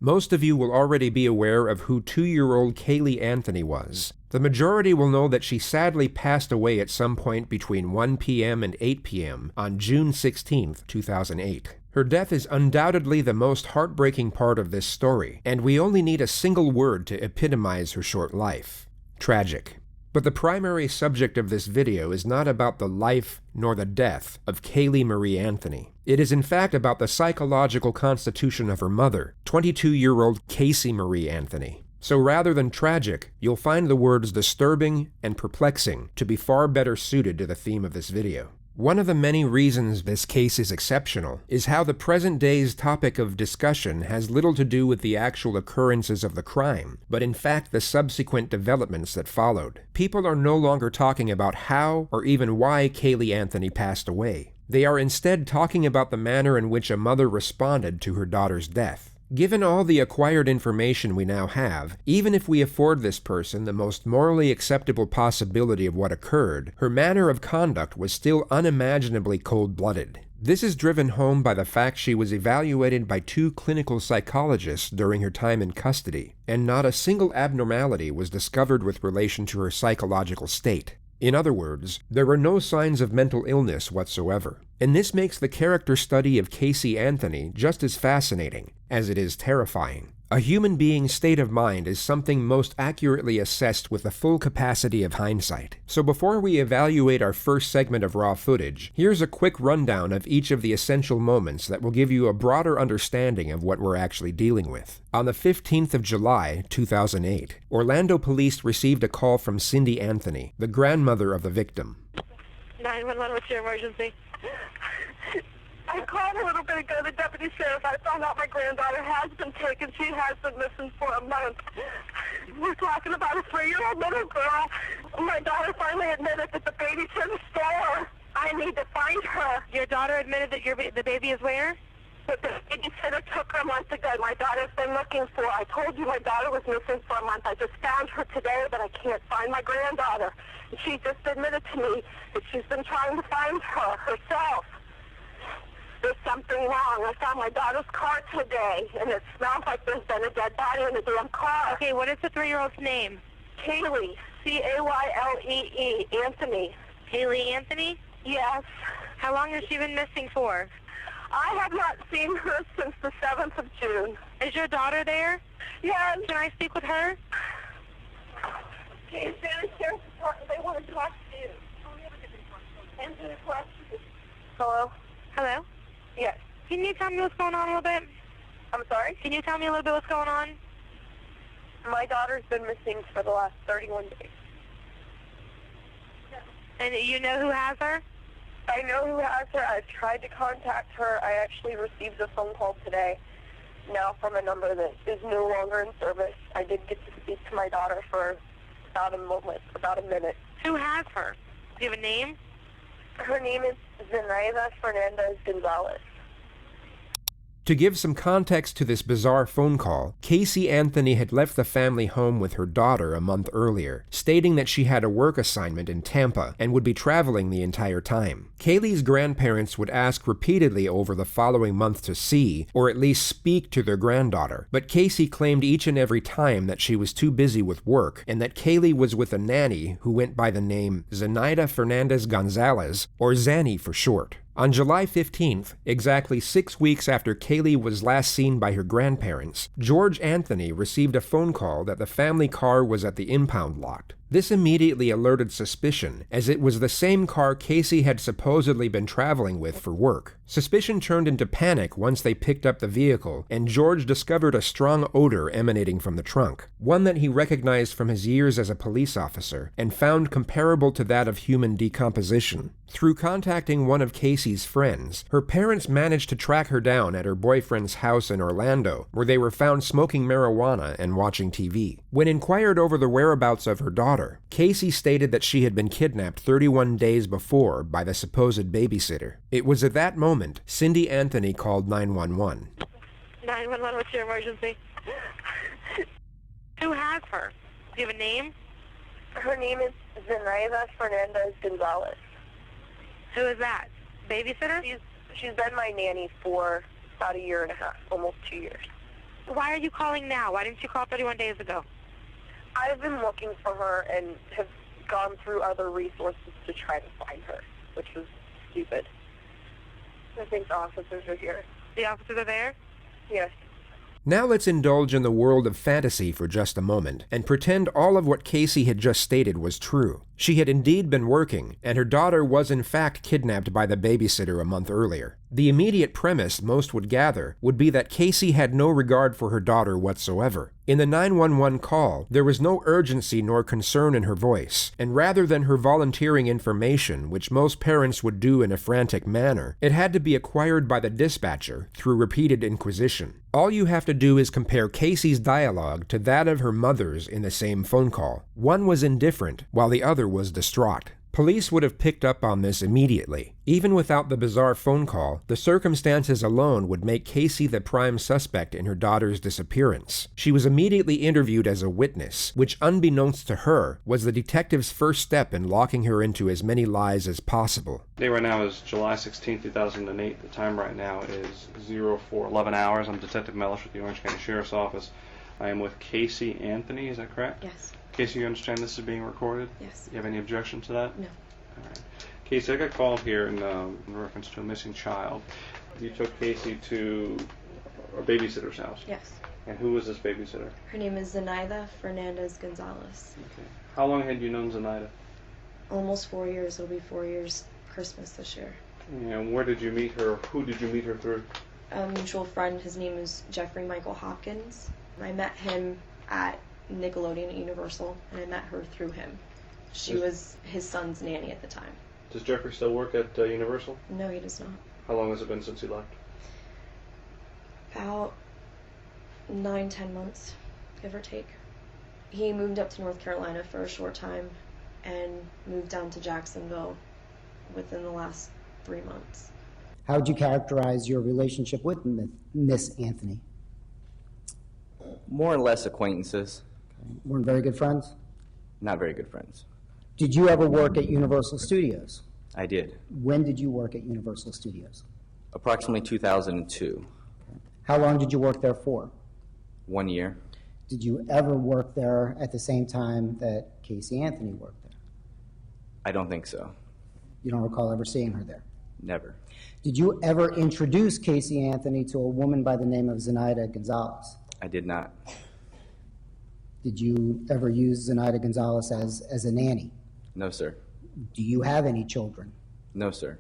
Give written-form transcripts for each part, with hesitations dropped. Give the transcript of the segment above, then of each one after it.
Most of you will already be aware of who 2-year-old Kaylee Anthony was. The majority will know that she sadly passed away at some point between 1 p.m. and 8 p.m. on June 16, 2008. Her death is undoubtedly the most heartbreaking part of this story, and we only need a single word to epitomize her short life: tragic. But the primary subject of this video is not about the life nor the death of Kaylee Marie Anthony. It is in fact about the psychological constitution of her mother, 22-year-old Casey Marie Anthony. So rather than tragic, you'll find the words disturbing and perplexing to be far better suited to the theme of this video. One of the many reasons this case is exceptional is how the present day's topic of discussion has little to do with the actual occurrences of the crime, but in fact the subsequent developments that followed. People are no longer talking about how or even why Kaylee Anthony passed away. They are instead talking about the manner in which a mother responded to her daughter's death. Given all the acquired information we now have, even if we afford this person the most morally acceptable possibility of what occurred, her manner of conduct was still unimaginably cold-blooded. This is driven home by the fact she was evaluated by 2 clinical psychologists during her time in custody, and not a single abnormality was discovered with relation to her psychological state. In other words, there were no signs of mental illness whatsoever. And this makes the character study of Casey Anthony just as fascinating as it is terrifying. A human being's state of mind is something most accurately assessed with the full capacity of hindsight. So before we evaluate our first segment of raw footage, here's a quick rundown of each of the essential moments that will give you a broader understanding of what we're actually dealing with. On the 15th of July, 2008, Orlando police received a call from Cindy Anthony, the grandmother of the victim. 911, what's your emergency? I called a little bit ago, the deputy sheriff. I found out my granddaughter has been taken. She has been missing for a month. We're talking about a 3-year-old little girl. My daughter finally admitted that the baby's in the store. I need to find her. Your daughter admitted that the baby is where? But the babysitter took her a month ago. My daughter's been looking for her. I told you my daughter was missing for a month. I just found her today, but I can't find my granddaughter. And she just admitted to me that she's been trying to find her herself. There's something wrong. I found my daughter's car today, and it smells like there's been a dead body in the damn car. Okay, what is the 3-year-old's name? Kaylee, C-A-Y-L-E-E, Anthony. Kaylee Anthony? Yes. How long has she been missing for? I have not seen her since the 7th of June. Is your daughter there? Yes. Can I speak with her? Okay, Sheriff's Department, they want to talk to you. Answer the question. Hello? Hello? Yes. Can you tell me what's going on a little bit? I'm sorry? Can you tell me a little bit what's going on? My daughter's been missing for the last 31 days. And you know who has her? I know who has her. I've tried to contact her. I actually received a phone call today, now from a number that is no longer in service. I did get to speak to my daughter for about a minute. Who has her? Do you have a name? Her name is Zenaida Fernandez Gonzalez. To give some context to this bizarre phone call, Casey Anthony had left the family home with her daughter a month earlier, stating that she had a work assignment in Tampa and would be traveling the entire time. Kaylee's grandparents would ask repeatedly over the following month to see, or at least speak to their granddaughter, but Casey claimed each and every time that she was too busy with work and that Kaylee was with a nanny who went by the name Zenaida Fernandez Gonzalez, or Zanny for short. On July 15th, exactly 6 weeks after Kaylee was last seen by her grandparents, George Anthony received a phone call that the family car was at the impound lot. This immediately alerted suspicion, as it was the same car Casey had supposedly been traveling with for work. Suspicion turned into panic once they picked up the vehicle, and George discovered a strong odor emanating from the trunk, one that he recognized from his years as a police officer, and found comparable to that of human decomposition. Through contacting one of Casey's friends, her parents managed to track her down at her boyfriend's house in Orlando, where they were found smoking marijuana and watching TV. When inquired over the whereabouts of her daughter, Casey stated that she had been kidnapped 31 days before by the supposed babysitter. It was at that moment Cindy Anthony called 911. 911, what's your emergency? Who has her? Do you have a name? Her name is Zenaida Fernandez Gonzalez. Who is that? Babysitter? She's been my nanny for about a year and a half, almost 2 years. Why are you calling now? Why didn't you call 31 days ago? I've been looking for her and have gone through other resources to try to find her, which was stupid. I think the officers are here. The officers are there? Yes. Now let's indulge in the world of fantasy for just a moment and pretend all of what Casey had just stated was true. She had indeed been working, and her daughter was in fact kidnapped by the babysitter a month earlier. The immediate premise most would gather would be that Casey had no regard for her daughter whatsoever. In the 911 call, there was no urgency nor concern in her voice, and rather than her volunteering information, which most parents would do in a frantic manner, it had to be acquired by the dispatcher through repeated inquisition. All you have to do is compare Casey's dialogue to that of her mother's in the same phone call. One was indifferent, while the other was distraught. Police would have picked up on this immediately. Even without the bizarre phone call, the circumstances alone would make Casey the prime suspect in her daughter's disappearance. She was immediately interviewed as a witness, which unbeknownst to her, was the detective's first step in locking her into as many lies as possible. The date right now is July 16, 2008. The time right now is 04:11 hours. I'm Detective Mellish with the Orange County Sheriff's Office. I am with Casey Anthony, is that correct? Yes. Casey, you understand this is being recorded? Yes. You have any objection to that? No. All right. Casey, I got called here in reference to a missing child. You took Casey to a babysitter's house. Yes. And who was this babysitter? Her name is Zenaida Fernandez Gonzalez. Okay. How long had you known Zenaida? Almost 4 years. It'll be 4 years Christmas this year. And where did you meet her? Who did you meet her through? A mutual friend. His name is Jeffrey Michael Hopkins. I met him at Nickelodeon at Universal, and I met her through him. She was his son's nanny at the time. Does Jeffrey still work at Universal? No, he does not. How long has it been since he left? About 9-10 months, give or take. He moved up to North Carolina for a short time and moved down to Jacksonville within the last 3 months. How would you characterize your relationship with Miss Anthony? More or less acquaintances, Weren't very good friends? not very good friends. Did you ever work at Universal Studios? I did. When did you work at Universal Studios? Approximately 2002. How long did you work there for? 1 year. Did you ever work there at the same time that Casey Anthony worked there? I don't think so. You don't recall ever seeing her there? Never. Did you ever introduce Casey Anthony to a woman by the name of Zenaida Gonzalez? I did not. Did you ever use Zenaida Gonzalez as a nanny? No, sir. Do you have any children? No, sir.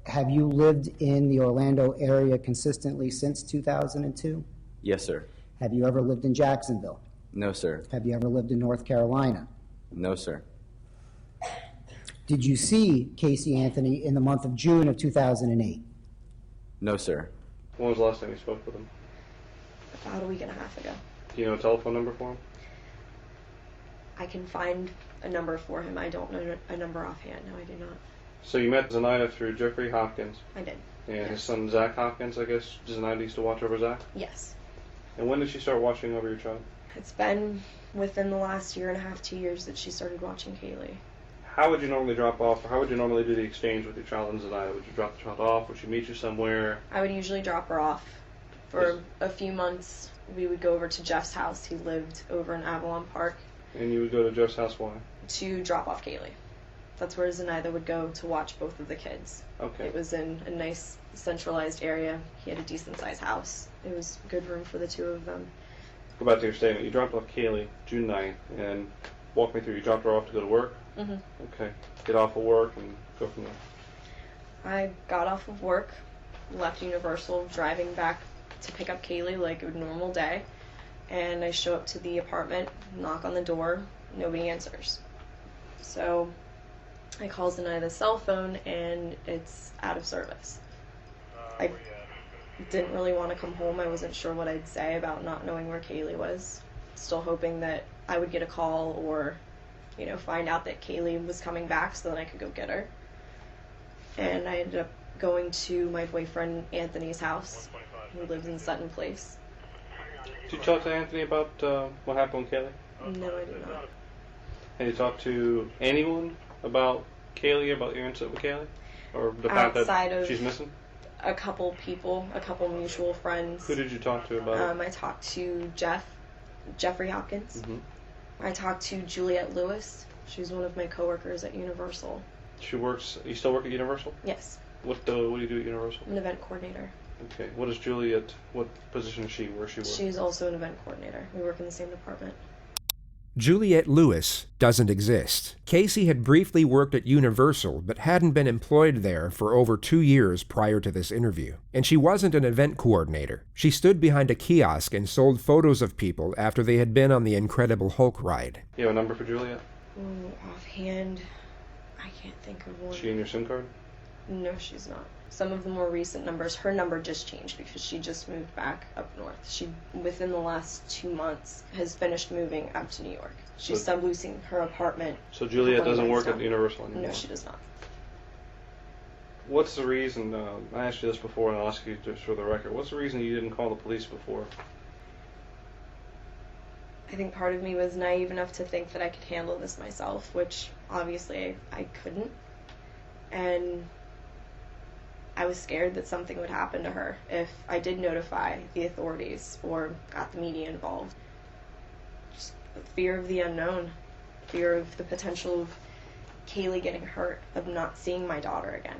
Have you lived in the Orlando area consistently since 2002? Yes, sir. Have you ever lived in Jacksonville? No, sir. Have you ever lived in North Carolina? No, sir. Did you see Casey Anthony in the month of June of 2008? No, sir. When was the last time you spoke with him? About a week and a half ago. Do you know a telephone number for him? I can find a number for him. I don't know a number offhand. No, I do not. So you met Zenaida through Jeffrey Hopkins I did. and his Yes. son Zach Hopkins, I guess. Zenaida used to watch over Zach? Yes. And when did she start watching over your child? It's been within the last year and a half, 2 years that she started watching Kaylee. How would you normally drop off, or how would you normally do the exchange with your child and Zenaida? Would you drop the child off? Would she meet you somewhere? I would usually drop her off. For a few months, we would go over to Jeff's house. He lived over in Avalon Park. And you would go to Jeff's house, why? To drop off Kaylee. That's where Zenaida would go to watch both of the kids. Okay. It was in a nice centralized area. He had a decent sized house. It was good room for the two of them. Go back to your statement. You dropped off Kaylee June 9th, and walk me through. You dropped her off to go to work? Mm-hmm. Okay. Get off of work and go from there. I got off of work, left Universal, driving back to pick up Kaylee like a normal day, and I show up to the apartment, knock on the door, nobody answers. So I call Zenaida's cell phone, and it's out of service. I didn't really want to come home. I wasn't sure what I'd say about not knowing where Kaylee was. Still hoping that I would get a call or, find out that Kaylee was coming back so that I could go get her. And I ended up going to my boyfriend Anthony's house, who lives in Sutton Place. Did you talk to Anthony about what happened with Kaylee? No, I did not. Have you talked to anyone about Kaylee, about your incident with Kaylee? Or the fact Outside that of- she's missing? A couple people, a couple mutual friends. Who did you talk to about it? I talked to Jeffrey Hopkins. Mm-hmm. I talked to Juliette Lewis. She's one of my coworkers at Universal. She works. You still work at Universal? Yes. What do you do at Universal? I'm an event coordinator. Okay. What is Juliet? What position is she? Where she works? She's also an event coordinator. We work in the same department. Juliette Lewis doesn't exist. Casey had briefly worked at Universal, but hadn't been employed there for over 2 years prior to this interview. And she wasn't an event coordinator. She stood behind a kiosk and sold photos of people after they had been on the Incredible Hulk ride. You have a number for Juliet? Offhand, I can't think of one. Is she in your SIM card? No, she's not. Some of the more recent numbers, her number just changed because she just moved back up north. She, within the last 2 months, has finished moving up to New York. She's subleasing her apartment. So Juliet doesn't work at Universal anymore? No, she does not. What's the reason, I asked you this before and I'll ask you just for the record, what's the reason you didn't call the police before? I think part of me was naive enough to think that I could handle this myself, which obviously I couldn't. And I was scared that something would happen to her if I did notify the authorities or got the media involved. Just fear of the unknown, fear of the potential of Kaylee getting hurt, of not seeing my daughter again.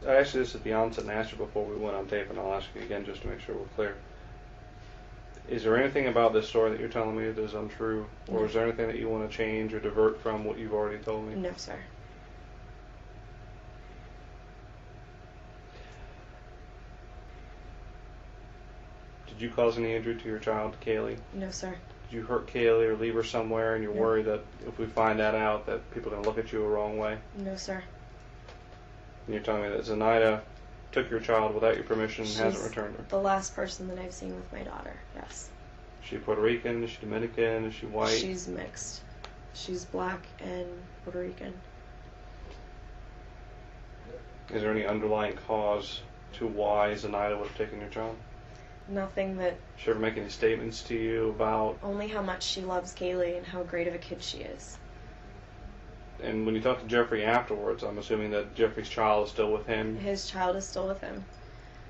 I asked you this at the onset and asked you before we went on tape, and I'll ask you again just to make sure we're clear. Is there anything about this story that you're telling me that is untrue? Or No. is there anything that you want to change or divert from what you've already told me? No, sir. Did you cause any injury to your child, Kaylee? No, sir. Did you hurt Kaylee or leave her somewhere and you're No. worried that if we find that out that people are going to look at you a wrong way? No, sir. And you're telling me that Zenaida took your child without your permission and hasn't She's returned her? the last person that I've seen with my daughter, yes. Is she Puerto Rican? Is she Dominican? Is she white? She's mixed. She's black and Puerto Rican. Is there any underlying cause to why Zenaida would have taken your child? Nothing that, Did she ever make any statements to you about... only how much she loves Kaylee and how great of a kid she is. And when you talked to Jeffrey afterwards, I'm assuming that Jeffrey's child is still with him. His child is still with him.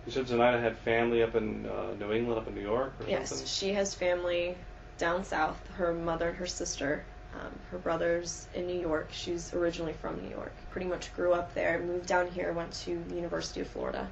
You said Zenaida had family up in New England, up in New York or Yes, something? she has family down south. Her mother and her sister. Her brother's in New York. She's originally from New York. Pretty much grew up there, moved down here, went to the University of Florida.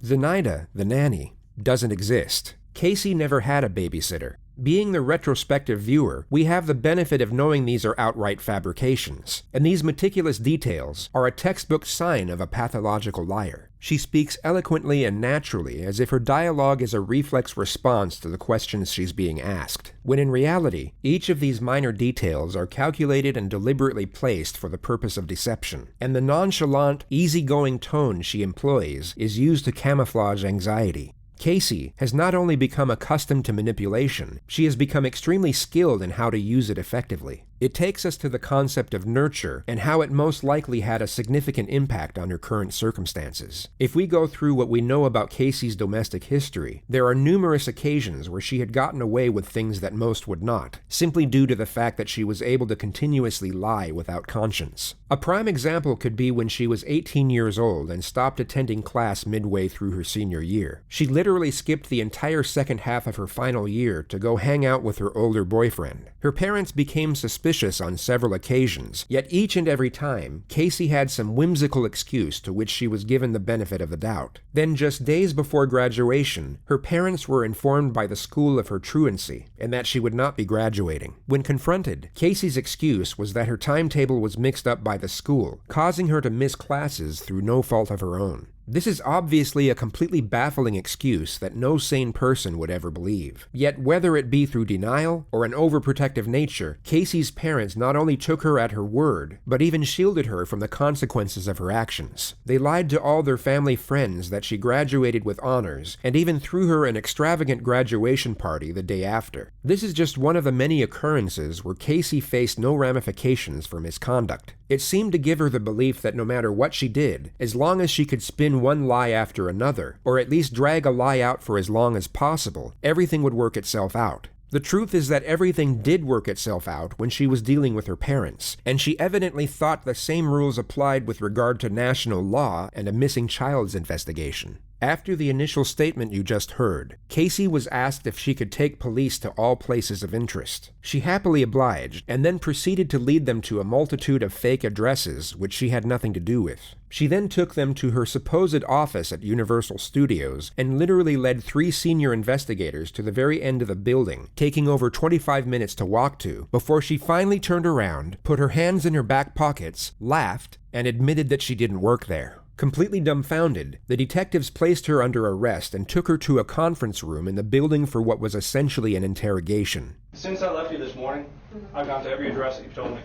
Zenaida, the nanny, doesn't exist. Casey never had a babysitter. Being the retrospective viewer, we have the benefit of knowing these are outright fabrications, and these meticulous details are a textbook sign of a pathological liar. She speaks eloquently and naturally as if her dialogue is a reflex response to the questions she's being asked, when in reality, each of these minor details are calculated and deliberately placed for the purpose of deception, and the nonchalant, easygoing tone she employs is used to camouflage anxiety. Casey has not only become accustomed to manipulation, she has become extremely skilled in how to use it effectively. It takes us to the concept of nurture and how it most likely had a significant impact on her current circumstances. If we go through what we know about Casey's domestic history, there are numerous occasions where she had gotten away with things that most would not, simply due to the fact that she was able to continuously lie without conscience. A prime example could be when she was 18 years old and stopped attending class midway through her senior year. She literally skipped the entire second half of her final year to go hang out with her older boyfriend. Her parents became suspicious on several occasions, yet each and every time, Casey had some whimsical excuse to which she was given the benefit of the doubt. Then just days before graduation, her parents were informed by the school of her truancy, and that she would not be graduating. When confronted, Casey's excuse was that her timetable was mixed up by the school, causing her to miss classes through no fault of her own. This is obviously a completely baffling excuse that no sane person would ever believe. Yet whether it be through denial or an overprotective nature, Casey's parents not only took her at her word, but even shielded her from the consequences of her actions. They lied to all their family friends that she graduated with honors, and even threw her an extravagant graduation party the day after. This is just one of the many occurrences where Casey faced no ramifications for misconduct. It seemed to give her the belief that no matter what she did, as long as she could spin one lie after another, or at least drag a lie out for as long as possible, everything would work itself out. The truth is that everything did work itself out when she was dealing with her parents, and she evidently thought the same rules applied with regard to national law and a missing child's investigation. After the initial statement you just heard, Casey was asked if she could take police to all places of interest. She happily obliged, and then proceeded to lead them to a multitude of fake addresses which she had nothing to do with. She then took them to her supposed office at Universal Studios and literally led 3 senior investigators to the very end of the building, taking over 25 minutes to walk to, before she finally turned around, put her hands in her back pockets, laughed, and admitted that she didn't work there. Completely dumbfounded, the detectives placed her under arrest and took her to a conference room in the building for what was essentially an interrogation. Since I left you this morning, I've gone to every address that you've told me.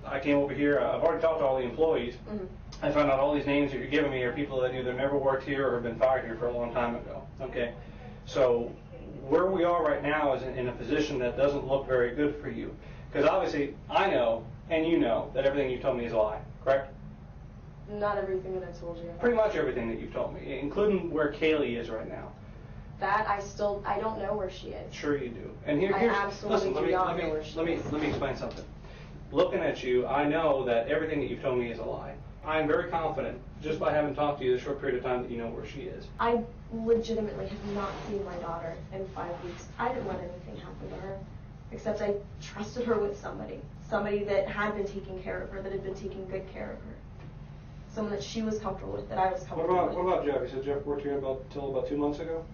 I came over here, I've already talked to all the employees. I found out all these names that you're giving me are people that either never worked here or have been fired here for a long time ago. Okay, so where we are right now is in a position that doesn't look very good for you. Because obviously I know, and you know, that everything you told me is a lie, correct? Not everything that I told you. Pretty much everything that you've told me, including where Kaylee is right now. That I don't know where she is. Sure you do. And here's, absolutely listen, do not know where she is. let me explain something. Looking at you, I know that everything that you've told me is a lie. I am very confident, just by having talked to you the short period of time, that you know where she is. I legitimately have not seen my daughter in 5 weeks. I didn't let anything happen to her, except I trusted her with somebody that had been taking care of her, that had been taking good care of her. Someone that she was comfortable with, that I was comfortable with. What about Jeff? You said Jeff worked here until about 2 months ago?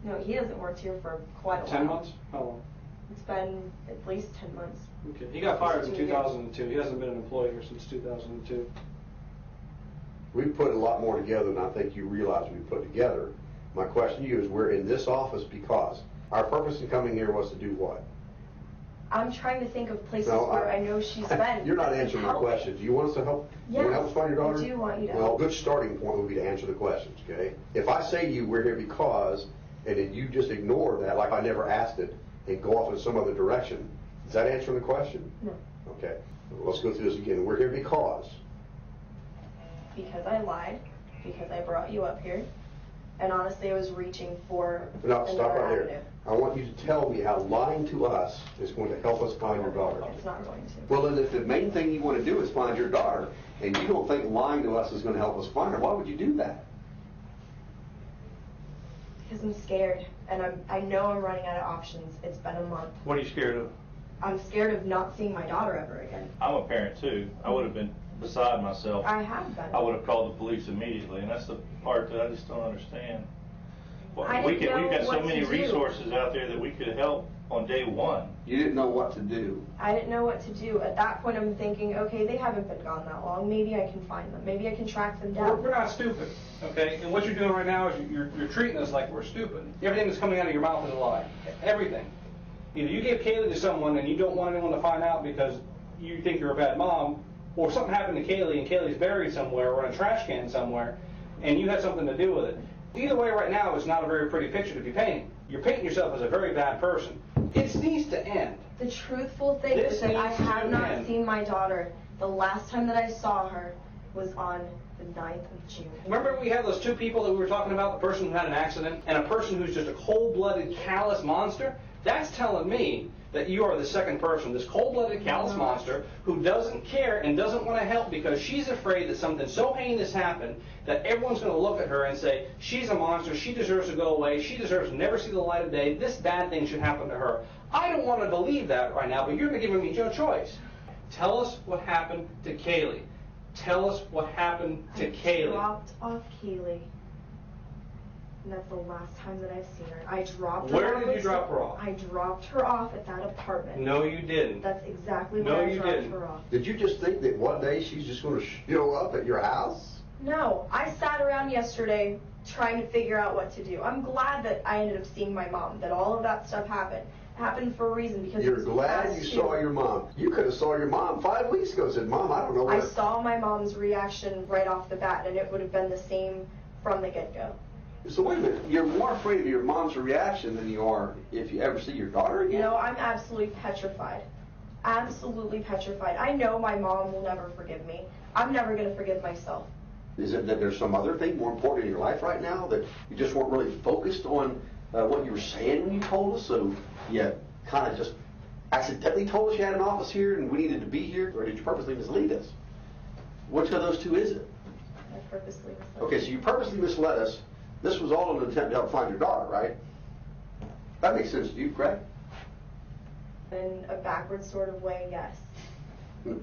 No, he hasn't worked here for quite a while. 10 months? How long? It's been at least 10 months. Okay. He got fired in 2002. He hasn't been an employee here since 2002. We put a lot more together than I think you realize we put together. My question to you is, we're in this office because our purpose in coming here was to do what? I'm trying to think of places where I know she's been. You're not answering my question. Do you want us to help? Yes, you want to help us find your daughter? I do want you to. Well, a good starting point would be to answer the questions, okay? If I say to you, we're here because, and then you just ignore that like I never asked it and go off in some other direction, is that answering the question? No. Okay. Let's go through this again. We're here because. Because I lied, because I brought you up here, and honestly I was reaching for No, stop right avenue. there. I want you to tell me how lying to us is going to help us find your daughter. It's not going to. Well, then if the main thing you want to do is find your daughter, and you don't think lying to us is going to help us find her, why would you do that? Because I'm scared, and I know I'm running out of options. It's been a month. What are you scared of? I'm scared of not seeing my daughter ever again. I'm a parent too. I would have been beside myself. I have been. I would have called the police immediately, and that's the part that I just don't understand. Well, I we've didn't know got so what many to do. resources out there that we could help on day one. You didn't know what to do. I didn't know what to do. At that point, I'm thinking, okay, they haven't been gone that long. Maybe I can find them. Maybe I can track them down. We're not stupid, okay? And what you're doing right now is you're treating us like we're stupid. Everything that's coming out of your mouth is a lie. Everything. Either you gave Kaylee to someone and you don't want anyone to find out because you think you're a bad mom, or something happened to Kaylee and Kaylee's buried somewhere or in a trash can somewhere, and you had something to do with it. Either way, right now, it's not a very pretty picture to be painting. You're painting yourself as a very bad person. It needs to end. The truthful thing is that I have not seen my daughter. The last time that I saw her was on the 9th of June. Remember we had those 2 people that we were talking about, the person who had an accident and a person who's just a cold-blooded, callous monster? That's telling me that you are the second person, this cold-blooded, callous monster who doesn't care and doesn't want to help because she's afraid that something so heinous happened that everyone's going to look at her and say, she's a monster, she deserves to go away, she deserves to never see the light of day, this bad thing should happen to her. I don't want to believe that right now, but you're giving me no choice. Tell us what happened to Kaylee. Tell us what happened to Kaylee. I dropped off Kaylee. And that's the last time that I've seen her. I dropped her off. Where did you drop her off? I dropped her off at that apartment. No, you didn't. That's exactly where I dropped her off. Did you just think that one day she's just going to show up at your house? No, I sat around yesterday trying to figure out what to do. I'm glad that I ended up seeing my mom, that all of that stuff happened. It happened for a reason because You're glad you saw your mom. You could have saw your mom 5 weeks ago and said, Mom, I don't know what. I saw my mom's reaction right off the bat, and it would have been the same from the get-go. So wait a minute, you're more afraid of your mom's reaction than you are if you ever see your daughter again? No, I'm absolutely petrified. Absolutely petrified. I know my mom will never forgive me. I'm never going to forgive myself. Is it that there's some other thing more important in your life right now that you just weren't really focused on what you were saying when you told us, so you kind of just accidentally told us you had an office here and we needed to be here, or did you purposely mislead us? Which of those two is it? I purposely misled. Okay, so you purposely misled us. This was all an attempt to help find your daughter, right? That makes sense to you, correct? In a backwards sort of way, yes.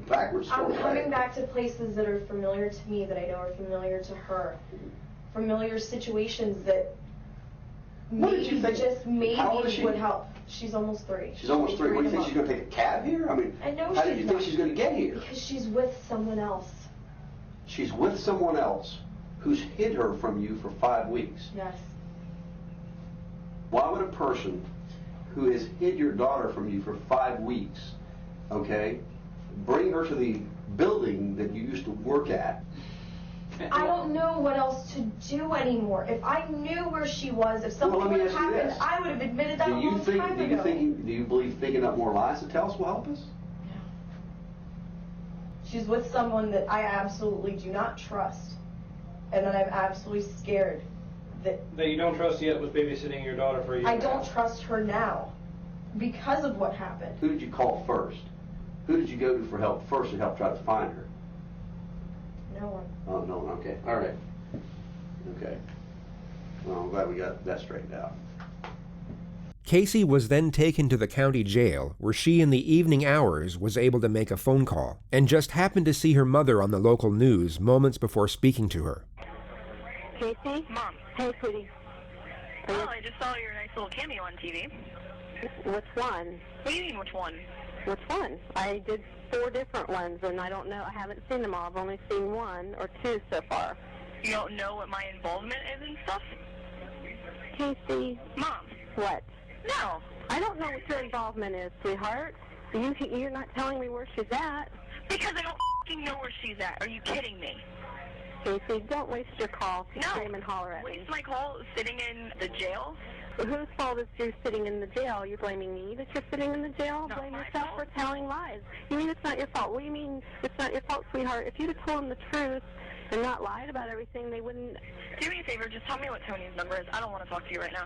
Backwards sort I'm of way. coming back to places that are familiar to me, that I know are familiar to her. Familiar situations that What did you maybe, think? just maybe, How old is she? would help. She's almost 3. She's almost 3. What do you think, She's she's going to take a cab here? I mean, I know how did she's you think not. she's going to get here? Because she's with someone else. She's with someone else who's hid her from you for 5 weeks. Yes. Why would a person who has hid your daughter from you for 5 weeks, okay, bring her to the building that you used to work at? I don't know what else to do anymore. If I knew where she was, if something Well, let would me have ask you happened, this. I would have admitted that a long time ago. Do you believe thinking up more lies to tell us will help us? She's with someone that I absolutely do not trust, and that I'm absolutely scared that That you don't trust yet was babysitting your daughter for a year. I and a don't half. trust her now because of what happened. Who did you call first? Who did you go to for help first to help try to find her? No one. Oh, no, okay, all right. Okay. Well, I'm glad we got that straightened out. Casey was then taken to the county jail, where she in the evening hours was able to make a phone call, and just happened to see her mother on the local news moments before speaking to her. Casey? Mom. Hey, sweetie. Oh, I just saw your nice little cameo on TV. Which one? What do you mean, which one? Which one? I did 4 different ones, and I don't know. I haven't seen them all. I've only seen 1 or 2 so far. You don't know what my involvement is and stuff? Casey? Mom. What? No. I don't know what your involvement is, sweetheart. You're not telling me where she's at. Because I don't f***ing know where she's at. Are you kidding me? Casey, don't waste your call to scream and holler at me. Waste my call sitting in the jail? Whose fault is you sitting in the jail? Are you blaming me that you're sitting in the jail? Not Blame my yourself fault. for telling lies. You mean it's not your fault? What do you mean it's not your fault, sweetheart? If you'd have told them the truth and not lied about everything, they wouldn't... Do me a favor, just tell me what Tony's number is. I don't want to talk to you right now.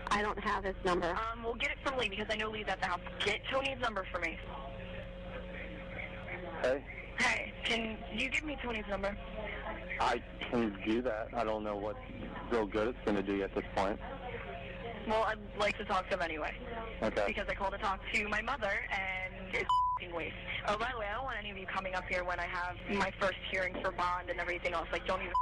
I don't have his number. We'll get it from Lee because I know Lee's at the house. Get Tony's number for me. Hey, Hey, can you give me Tony's number? I can do that. I don't know what real good it's going to do you at this point. Well, I'd like to talk to him anyway. Okay. Because I called to talk to my mother, and it's f***ing waste. Oh, by the way, I don't want any of you coming up here when I have my first hearing for bond and everything else. Like, don't even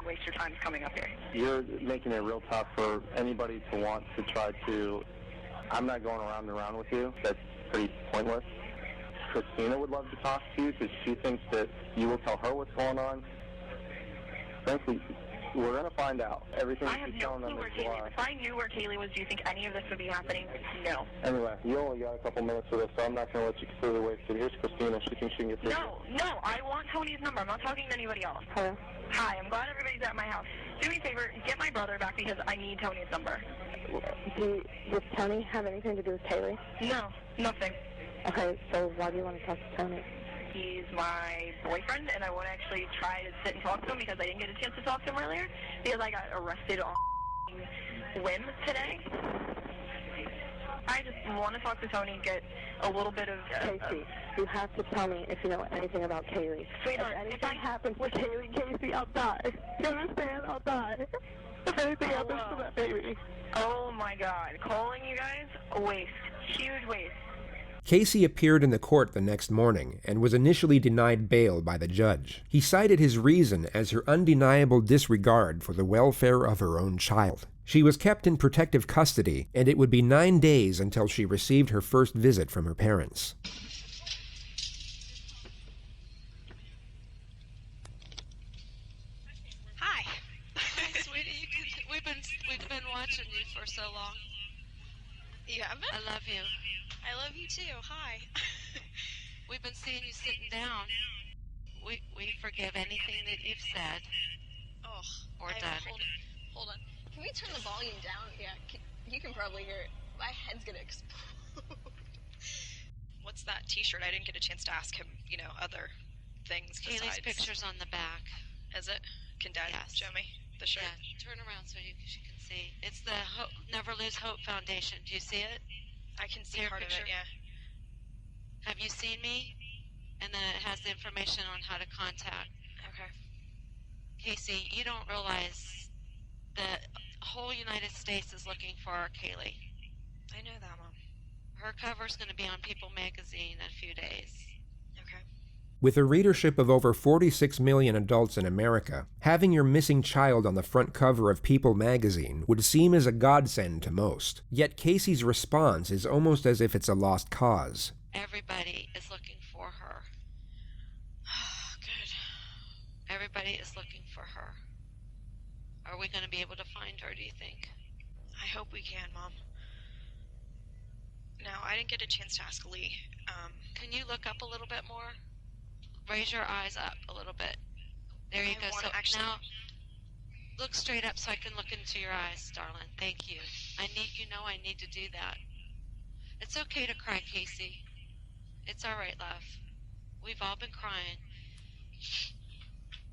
waste your time coming up here. You're making it real tough for anybody to want to try to... I'm not going around and around with you. That's pretty pointless. Christina would love to talk to you because she thinks that you will tell her what's going on. Frankly, we're going to find out. Everything I have she's no telling them clue where is Kaylee a lie. is. If I knew where Kaylee was, do you think any of this would be happening? No. Anyway, you only got a couple minutes with us, so I'm not going to let you completely waste it. Here's Christina. She thinks she can get through. No, I want Tony's number. I'm not talking to anybody else. Hello? Hi, I'm glad everybody's at my house. Do me a favor, get my brother back because I need Tony's number. Does Tony have anything to do with Kaylee? No, nothing. Okay, so why do you want to talk to Tony? He's my boyfriend, and I want to actually try to sit and talk to him because I didn't get a chance to talk to him earlier because I got arrested on whim today. I just want to talk to Tony and get a little bit of... Casey, you have to tell me if you know anything about Kaylee. Sweetheart, if if anything happens to Kaylee, Casey, I'll die. You understand? I'll die. If anything happens to that baby. Oh my God, calling you guys, a waste. Huge waste. Casey appeared in the court the next morning and was initially denied bail by the judge. He cited his reason as her undeniable disregard for the welfare of her own child. She was kept in protective custody, and it would be 9 days until she received her first visit from her parents. Hi. Hi, sweetie. We've been watching you for so long. You haven't? I love you. I love you too. Hi. We've been seeing you sitting down. We forgive anything that you've said. Oh, or done. Hold on. Can we turn the volume down? Yeah, you can probably hear it. My head's gonna explode. What's that T-shirt? I didn't get a chance to ask him. Other things Kaylee's besides... picture's on the back. Is it? Can Dad show me the shirt? Yeah, turn around so she can see. It's the Never Lose Hope Foundation. Do you see it? I can see Your part picture? of it, yeah. Have you seen me? And then it has the information on how to contact. Okay. Casey, you don't realize that whole United States is looking for our Kaylee. I know that, Mom. Her cover's going to be on People magazine in a few days. Okay. With a readership of over 46 million adults in America, having your missing child on the front cover of People magazine would seem as a godsend to most. Yet Casey's response is almost as if it's a lost cause. Everybody is looking for her. Good. Everybody is looking for her. Are we going to be able to find her, do you think? I hope we can, Mom. Now, I didn't get a chance to ask Lee. Can you look up a little bit more? Raise your eyes up a little bit. There you go. So now, look straight up so I can look into your eyes, darling. Thank you. I need to do that. It's okay to cry, Casey. It's all right, love. We've all been crying.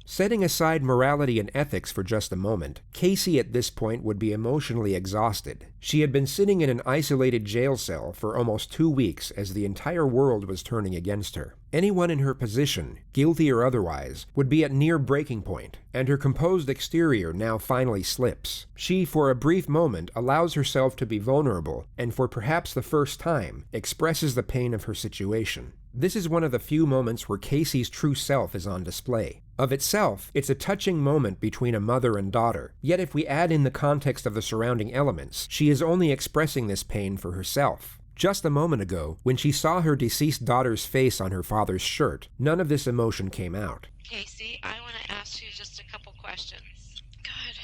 Setting aside morality and ethics for just a moment, Casey at this point would be emotionally exhausted. She had been sitting in an isolated jail cell for almost 2 weeks as the entire world was turning against her. Anyone in her position, guilty or otherwise, would be at near breaking point, and her composed exterior now finally slips. She, for a brief moment, allows herself to be vulnerable, and for perhaps the first time, expresses the pain of her situation. This is one of the few moments where Casey's true self is on display. Of itself, it's a touching moment between a mother and daughter, yet if we add in the context of the surrounding elements, she is only expressing this pain for herself. Just a moment ago, when she saw her deceased daughter's face on her father's shirt, none of this emotion came out. Casey, I want to ask you just a couple questions. Good.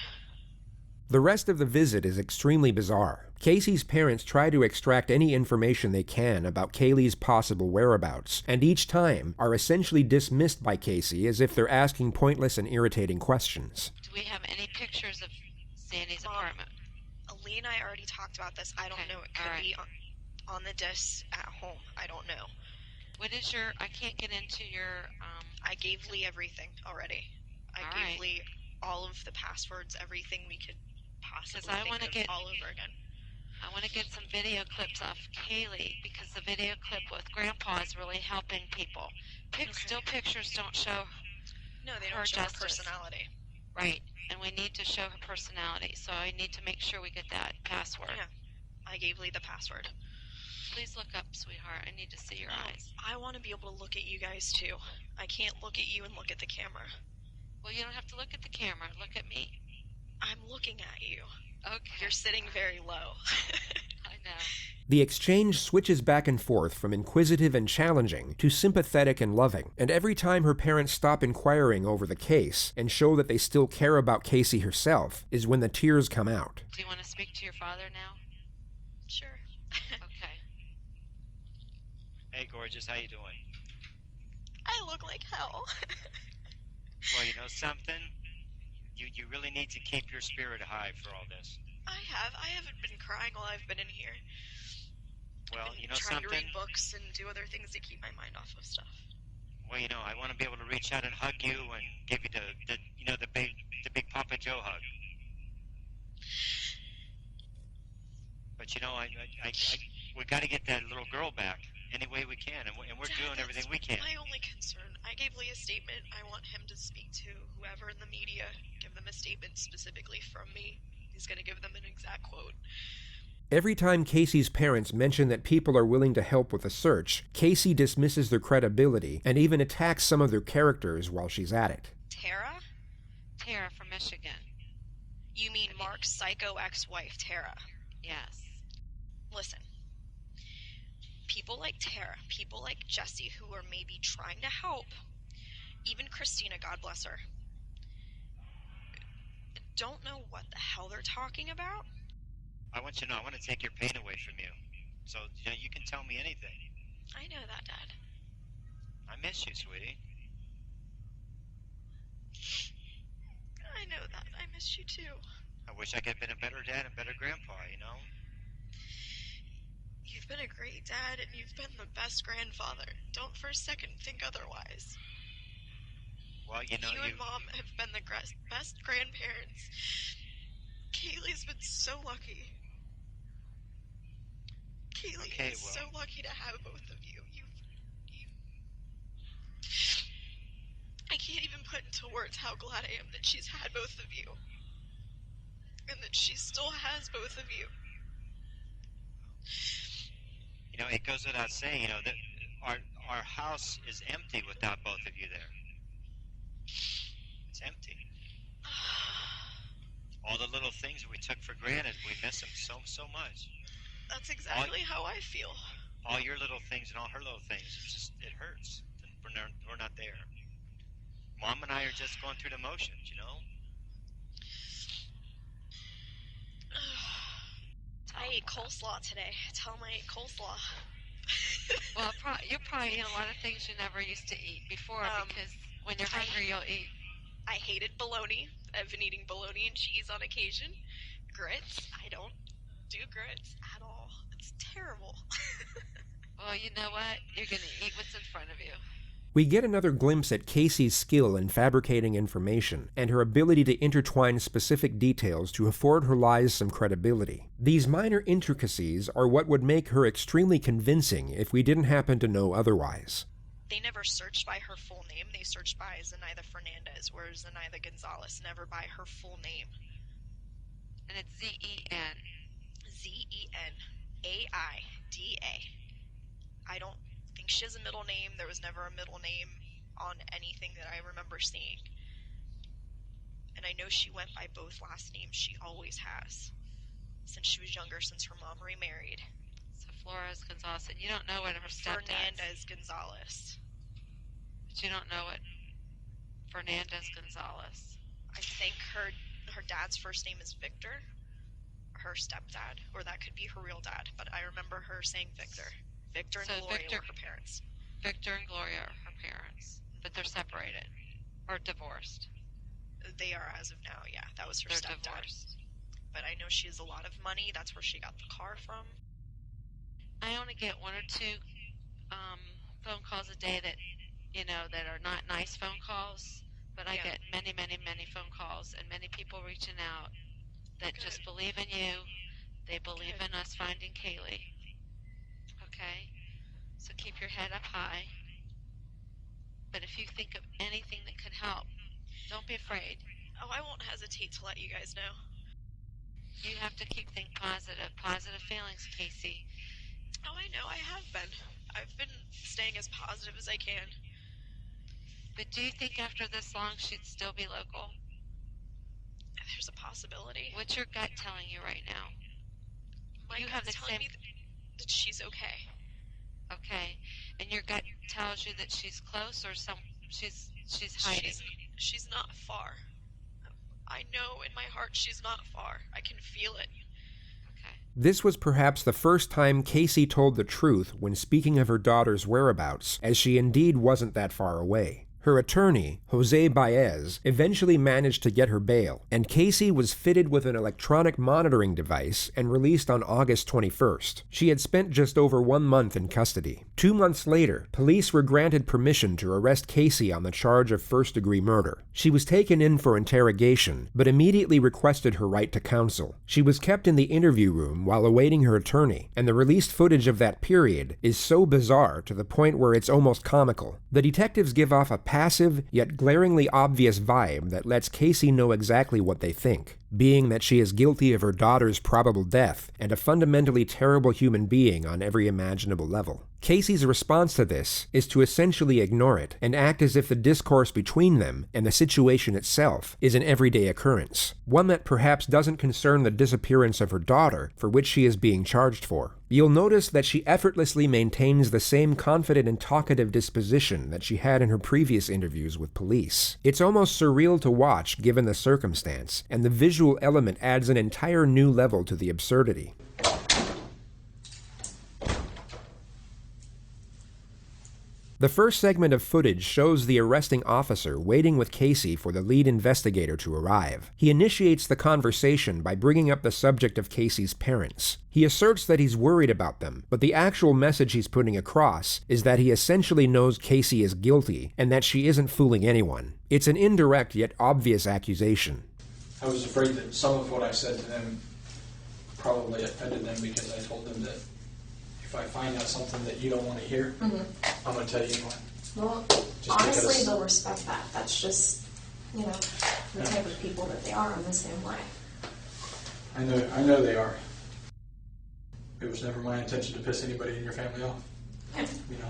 The rest of the visit is extremely bizarre. Casey's parents try to extract any information they can about Kaylee's possible whereabouts, and each time are essentially dismissed by Casey as if they're asking pointless and irritating questions. Do we have any pictures of Sandy's apartment? Lee and I already talked about this. I don't know. It could be on the disc at home. I don't know. What is your... I can't get into your... I gave Lee everything already. I gave Lee all of the passwords, everything we could possibly think of all over again. I want to get some video clips off Kaylee because the video clip with Grandpa is really helping people. Still pictures don't show No, they don't show her personality. Right, and we need to show her personality, so I need to make sure we get that password. Yeah, I gave Lee the password. Please look up, sweetheart. I need to see your eyes. I want to be able to look at you guys, too. I can't look at you and look at the camera. Well, you don't have to look at the camera. Look at me. I'm looking at you. Okay. You're sitting very low. I know. The exchange switches back and forth from inquisitive and challenging to sympathetic and loving, and every time her parents stop inquiring over the case and show that they still care about Casey herself is when the tears come out. Do you want to speak to your father now? Sure. Okay. Hey, gorgeous, how you doing? I look like hell. Well, you know something? You really need to keep your spirit high for all this. I haven't been crying while I've been in here. Well, you know trying something? to read books and do other things to keep my mind off of stuff. Well, you know, I want to be able to reach out and hug you and give you the big Papa Joe hug. But you know, we got to get that little girl back any way we can, and we're Dad, doing everything we can. My only concern. I gave Lee a statement. I want him to speak to whoever in the media, give them a statement specifically from me. He's going to give them an exact quote. Every time Casey's parents mention that people are willing to help with a search, Casey dismisses their credibility and even attacks some of their characters while she's at it. Tara? Tara from Michigan. You mean Mark's psycho ex-wife, Tara? Yes. Listen. People like Tara, people like Jesse who are maybe trying to help, even Christina, God bless her, don't know what the hell they're talking about. I want you to know, I want to take your pain away from you. So, you know, you can tell me anything. I know that, Dad. I miss you, sweetie. I know that. I miss you, too. I wish I could have been a better dad and better grandpa, you know? You've been a great dad, and you've been the best grandfather. Don't for a second think otherwise. Well, you know, you and Mom have been the best grandparents. Kaylee's been so lucky. Kaylee is so lucky to have both of you. I can't even put into words how glad I am that she's had both of you. And that she still has both of you. You know, it goes without saying, you know, that our house is empty without both of you there. It's empty. All the little things that we took for granted, we miss them so much. That's exactly how I feel. All your little things and all her little things, it hurts. We're not there. Mom and I are just going through the motions, you know? I ate coleslaw today. Tell them I ate coleslaw. Well, you're probably eating a lot of things you never used to eat before, because when you're hungry, you'll eat. I hated bologna. I've been eating bologna and cheese on occasion. Grits. I don't do grits at all. It's terrible. Well, you know what? You're going to eat what's in front of you. We get another glimpse at Casey's skill in fabricating information and her ability to intertwine specific details to afford her lies some credibility. These minor intricacies are what would make her extremely convincing if we didn't happen to know otherwise. They never searched by her full name. They searched by Zenaida Fernandez, whereas Zenaida Gonzalez never by her full name. And it's Z-E-N. Z-E-N-A-I-D-A. I don't think she has a middle name. There was never a middle name on anything that I remember seeing. And I know she went by both last names. She always has. Since she was younger, since her mom remarried. So Flores Gonzalez, and you don't know what her stepdad. Fernandez Gonzalez. But you don't know what Fernandez Gonzalez. I think her dad's first name is Victor. Her stepdad. Or that could be her real dad. But I remember her saying Victor. Victor and Gloria were her parents. Victor and Gloria are her parents. But they're separated. Or divorced. They are as of now, yeah. That was her stepdad. Divorced. But I know she has a lot of money. That's where she got the car from. I only get one or two phone calls a day that, you know, that are not nice phone calls. But I get many, many, many phone calls and many people reaching out that just believe in you. They believe in us finding Kaylee. Okay? So keep your head up high. But if you think of anything that could help, don't be afraid. Oh, I won't hesitate to let you guys know. You have to keep thinking positive feelings, Casey. Oh, I know, I have been. I've been staying as positive as I can. But do you think after this long she'd still be local? There's a possibility. What's your gut telling you right now? My you have the telling me that she's okay. Okay. And your gut tells you that she's close or she's hiding? She's not far. I know in my heart she's not far. I can feel it. Okay. This was perhaps the first time Casey told the truth when speaking of her daughter's whereabouts, as she indeed wasn't that far away. Her attorney, Jose Baez, eventually managed to get her bail, and Casey was fitted with an electronic monitoring device and released on August 21st. She had spent just over 1 month in custody. 2 months later, police were granted permission to arrest Casey on the charge of first-degree murder. She was taken in for interrogation, but immediately requested her right to counsel. She was kept in the interview room while awaiting her attorney, and the released footage of that period is so bizarre to the point where it's almost comical. The detectives give off a passive, yet glaringly obvious vibe that lets Casey know exactly what they think, being that she is guilty of her daughter's probable death and a fundamentally terrible human being on every imaginable level. Casey's response to this is to essentially ignore it and act as if the discourse between them and the situation itself is an everyday occurrence, one that perhaps doesn't concern the disappearance of her daughter for which she is being charged for. You'll notice that she effortlessly maintains the same confident and talkative disposition that she had in her previous interviews with police. It's almost surreal to watch given the circumstance, and the visual element adds an entire new level to the absurdity. The first segment of footage shows the arresting officer waiting with Casey for the lead investigator to arrive. He initiates the conversation by bringing up the subject of Casey's parents. He asserts that he's worried about them, but the actual message he's putting across is that he essentially knows Casey is guilty and that she isn't fooling anyone. It's an indirect yet obvious accusation. I was afraid that some of what I said to them probably offended them because I told them that if I find out something that you don't want to hear, I'm going to tell you anyway. Well, Just honestly, because- they'll respect that. That's just, the type of people that they are in the same way. I know they are. It was never my intention to piss anybody in your family off. Yeah.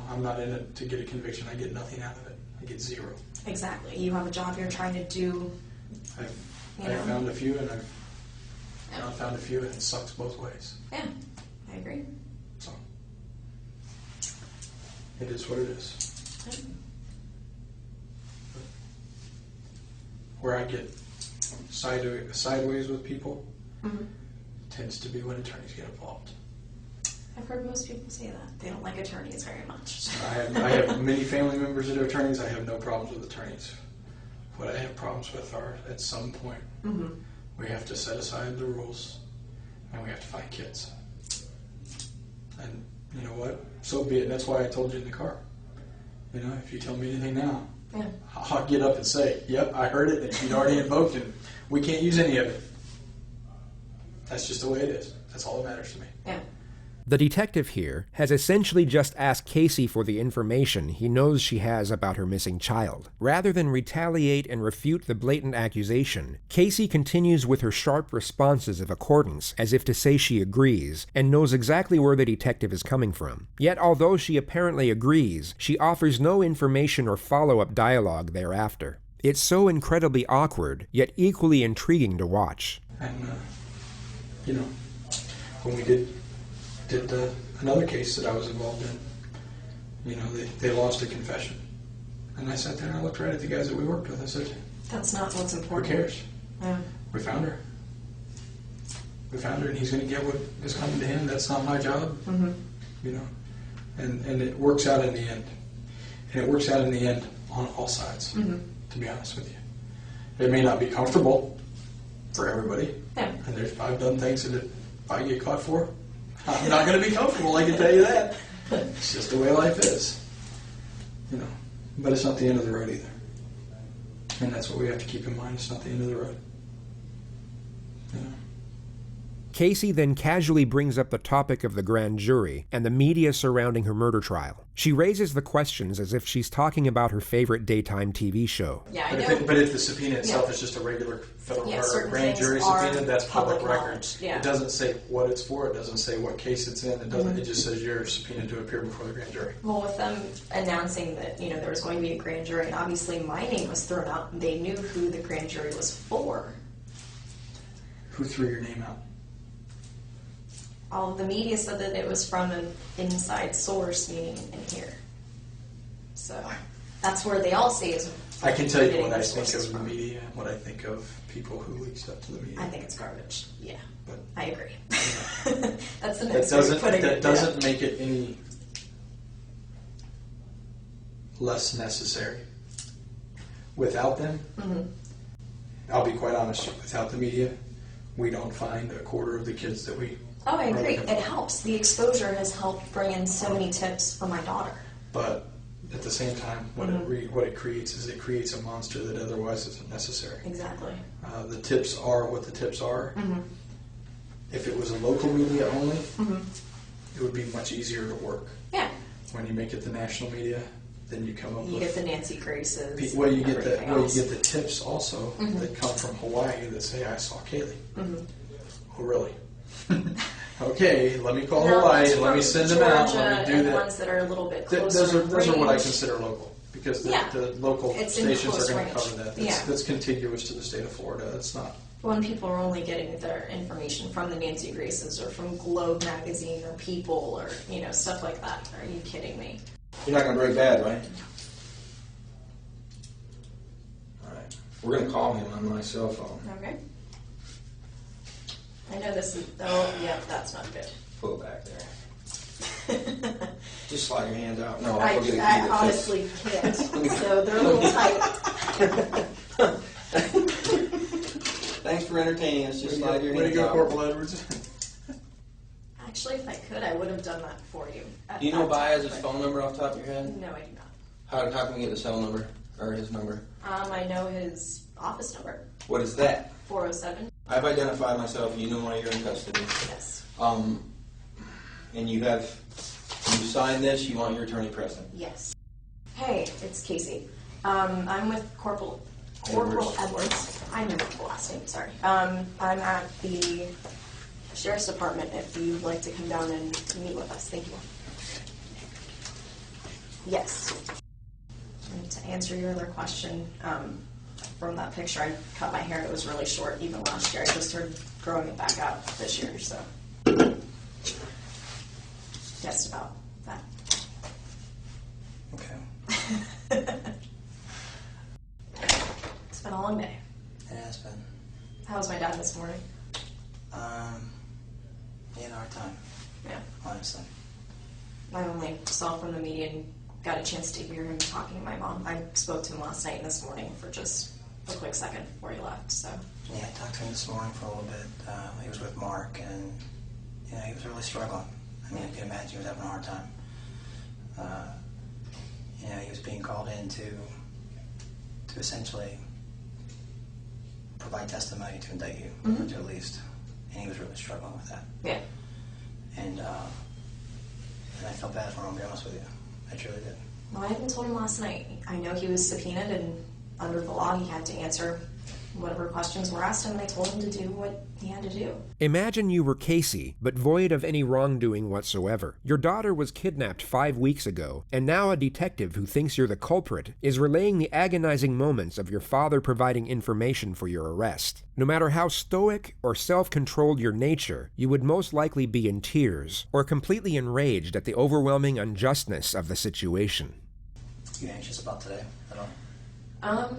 I'm not in it to get a conviction. I get nothing out of it. I get zero. Exactly. You have a job you're trying to do. I've found a few, and I've not found a few, and it sucks both ways. Yeah, I agree. So it is what it is. Yeah. Where I get sideways with people tends to be when attorneys get involved. I've heard most people say that. They don't like attorneys very much. I have many family members that are attorneys. I have no problems with attorneys. What I have problems with are, at some point, we have to set aside the rules and we have to find kids. And you know what? So be it. That's why I told you in the car. If you tell me anything now, I'll get up and say, yep, I heard it, and you'd already invoked it. We can't use any of it. That's just the way it is. That's all that matters to me. Yeah. The detective here has essentially just asked Casey for the information he knows she has about her missing child. Rather than retaliate and refute the blatant accusation, Casey continues with her sharp responses of accordance, as if to say she agrees, and knows exactly where the detective is coming from. Yet although she apparently agrees, she offers no information or follow-up dialogue thereafter. It's so incredibly awkward, yet equally intriguing to watch. And, when we did another case that I was involved in, they lost a confession. And I sat there and I looked right at the guys that we worked with. I said, that's not what's important. Who cares? Yeah. We found her. And he's going to get what is coming to him. That's not my job. And it works out in the end. And it works out in the end on all sides, to be honest with you. It may not be comfortable for everybody. Yeah. And I've done things that if I get caught for, I'm not going to be comfortable, I can tell you that. It's just the way life is. But it's not the end of the road either. And that's what we have to keep in mind. It's not the end of the road. Casey then casually brings up the topic of the grand jury and the media surrounding her murder trial. She raises the questions as if she's talking about her favorite daytime TV show. Yeah, I know. But if the subpoena itself is just a regular federal or grand jury subpoena, that's public record. Yeah. It doesn't say what it's for. It doesn't say what case it's in. It doesn't. It just says you're subpoenaed to appear before the grand jury. Well, with them announcing that there was going to be a grand jury, and obviously my name was thrown out, they knew who the grand jury was for. Who threw your name out? All of the media said that it was from an inside source, meaning in here. So that's where they all say is. I can tell you what I think of the media and what I think of people who leak stuff to the media. I think it's garbage. Yeah, but I agree. That's the next way of putting it. That doesn't make it any less necessary. Without them, I'll be quite honest. Without the media, we don't find a quarter of the kids that we. Oh, I agree. It helps. The exposure has helped bring in so many tips for my daughter. But at the same time, what it creates is it creates a monster that otherwise isn't necessary. Exactly. The tips are what the tips are. If it was a local media only, it would be much easier to work. Yeah. When you make it the national media, then you come up with. You get the Nancy Graces. You get the tips also that come from Hawaii that say, "I saw Kaylee." Oh, really? Okay, let me call Hawaii and let me send them out. Let me do that. Ones that are a little bit closer. Those are what I consider local because the local stations are going to cover that. That's contiguous to the state of Florida. It's not. When people are only getting their information from the Nancy Graces or from Globe magazine or People or stuff like that. Are you kidding me? You're not going to break bad, right? All right. We're going to call him on my cell phone. Okay. I know this is. Oh, yeah, that's not good. Pull it back there. Just slide your hands out. No, I I'll get a key I that honestly can't. So they're a little tight. Thanks for entertaining us. Just slide your Way to hands go, out. Corporal Edwards. Actually, if I could, I would have done that for you. Do you know Baez's phone number off the top of your head? No, I do not. How can we get the cell number or his number? I know his office number. What is that? 407. I've identified myself. You know why you're in custody. Yes. And you signed this. You want your attorney present. Yes. Hey, it's Casey. I'm with Corporal Edwards. I know the last name, sorry. I'm at the Sheriff's Department if you'd like to come down and meet with us. Thank you. Yes. And to answer your other question, from that picture, I cut my hair. It was really short even last year. I just started growing it back out this year, so. Just about that. Okay. It's been a long day. It has been. How was my dad this morning? He had a hard time. Yeah. Honestly. I only saw from the media and got a chance to hear him talking to my mom. I spoke to him last night and this morning for just a quick second before he left, so. Yeah, I talked to him this morning for a little bit. He was with Mark, and he was really struggling. I mean, I can imagine he was having a hard time. He was being called in to essentially provide testimony to indict you, or to at least, and he was really struggling with that. Yeah. And I felt bad for him, I'll be honest with you. I truly did. Well, I even told him last night. I know he was subpoenaed, and under the law, he had to answer whatever questions were asked him, and I told him to do what he had to do. Imagine you were Casey, but void of any wrongdoing whatsoever. Your daughter was kidnapped 5 weeks ago, and now a detective who thinks you're the culprit is relaying the agonizing moments of your father providing information for your arrest. No matter how stoic or self-controlled your nature, you would most likely be in tears or completely enraged at the overwhelming unjustness of the situation. You anxious about today at all?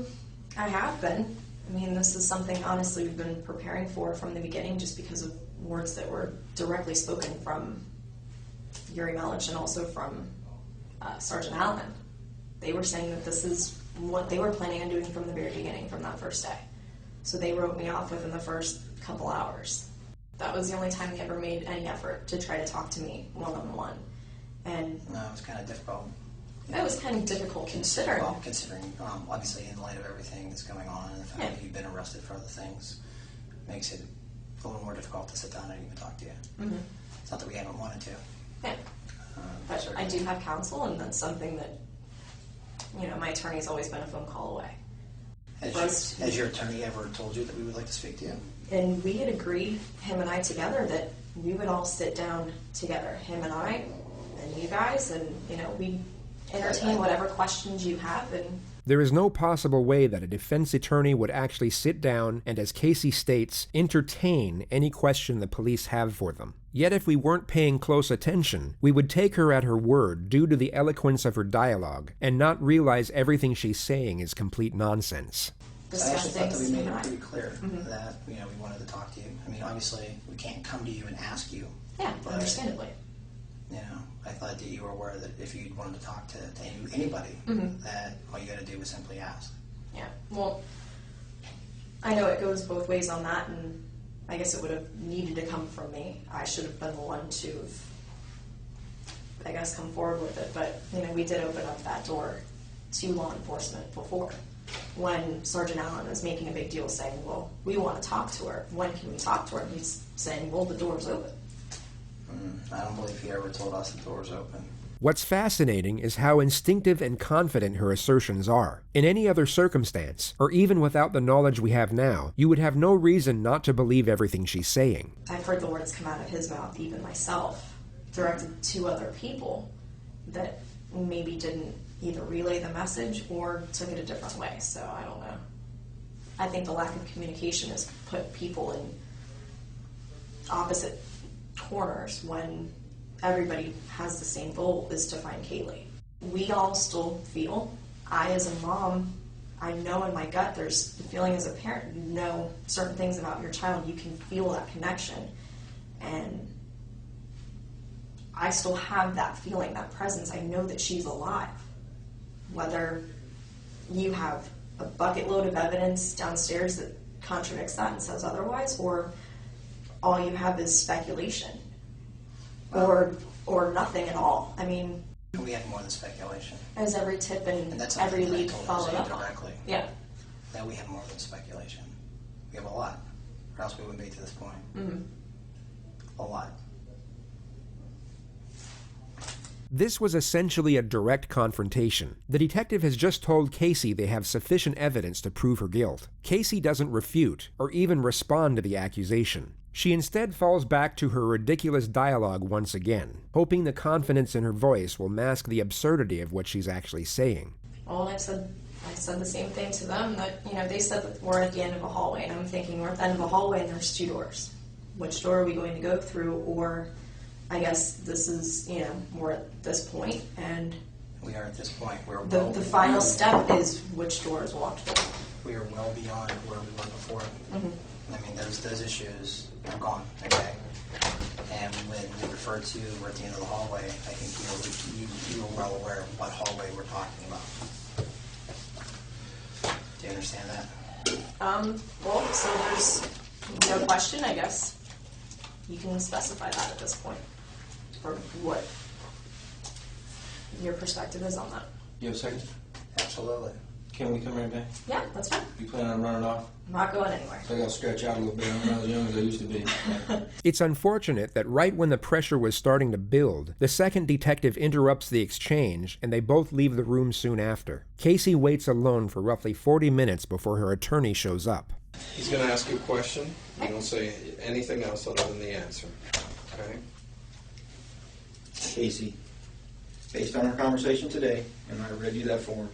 I have been. I mean, this is something, honestly, we've been preparing for from the beginning just because of words that were directly spoken from Yuri Melich and also from Sergeant Allen. They were saying that this is what they were planning on doing from the very beginning, from that first day. So they wrote me off within the first couple hours. That was the only time they ever made any effort to try to talk to me one-on-one. And No, it was kind of difficult. It was kind of difficult considering. Well, considering, obviously, in light of everything that's going on and the fact that you've been arrested for other things, makes it a little more difficult to sit down and even talk to you. Mm-hmm. It's not that we haven't wanted to. Yeah. But I do have counsel, and that's something that, my attorney's always been a phone call away. Has your attorney ever told you that we would like to speak to you? And we had agreed, him and I together, that we would all sit down together, him and I, and you guys, and, we'd entertain whatever questions you have. And There is no possible way that a defense attorney would actually sit down and, as Casey states, entertain any question the police have for them. Yet if we weren't paying close attention, we would take her at her word due to the eloquence of her dialogue and not realize everything she's saying is complete nonsense. I actually thought that we made it pretty clear that we wanted to talk to you. I mean, obviously, we can't come to you and ask you. Yeah, understandably. I thought that you were aware that if you wanted to talk to anybody, that all you got to do was simply ask. Yeah, well, I know it goes both ways on that, and I guess it would have needed to come from me. I should have been the one to have, come forward with it. But, we did open up that door to law enforcement before, when Sergeant Allen was making a big deal saying, well, we want to talk to her. When can we talk to her? And he's saying, well, the door's open. I don't believe he ever told us the door was open. What's fascinating is how instinctive and confident her assertions are. In any other circumstance, or even without the knowledge we have now, you would have no reason not to believe everything she's saying. I've heard the words come out of his mouth, even myself, directed to other people that maybe didn't either relay the message or took it a different way, so I don't know. I think the lack of communication has put people in opposite corners when everybody has the same goal, is to find Kaylee. We all still feel, I as a mom, I know in my gut, there's the feeling as a parent, you know certain things about your child, you can feel that connection. And I still have that feeling, that presence. I know that she's alive. Whether you have a bucket load of evidence downstairs that contradicts that and says otherwise, or all you have is speculation, or nothing at all. I mean, we had more than speculation. As every tip and that's every something lead that I told followed Jose up on. directly. Yeah. That we have more than speculation. We have a lot, or else we wouldn't be to this point. Mm-hmm. A lot. This was essentially a direct confrontation. The detective has just told Casey they have sufficient evidence to prove her guilt. Casey doesn't refute or even respond to the accusation. She instead falls back to her ridiculous dialogue once again, hoping the confidence in her voice will mask the absurdity of what she's actually saying. Well, I said the same thing to them, that, they said that we're at the end of a hallway, and I'm thinking we're at the end of a hallway and there's 2 doors. Which door are we going to go through? Or I guess this is, we're at this point, and we are at this point. We're the final step is which door is walked through. We are well beyond where we were before. Mm-hmm. I mean, those issues are gone, okay? And when we refer to we're at the end of the hallway, I think you are well aware of what hallway we're talking about. Do you understand that? Well, so there's no question, I guess. You can specify that at this point, or what your perspective is on that. You have a second? Absolutely. Can we come right back? Yeah, that's fine. You plan on running off? I'm not going anywhere. So I got to stretch out a little bit. I'm not as young as I used to be. It's unfortunate that right when the pressure was starting to build, the second detective interrupts the exchange and they both leave the room soon after. Casey waits alone for roughly 40 minutes before her attorney shows up. He's going to ask you a question. You don't say anything else other than the answer. Okay? Casey, based on our conversation today, and I read you that form,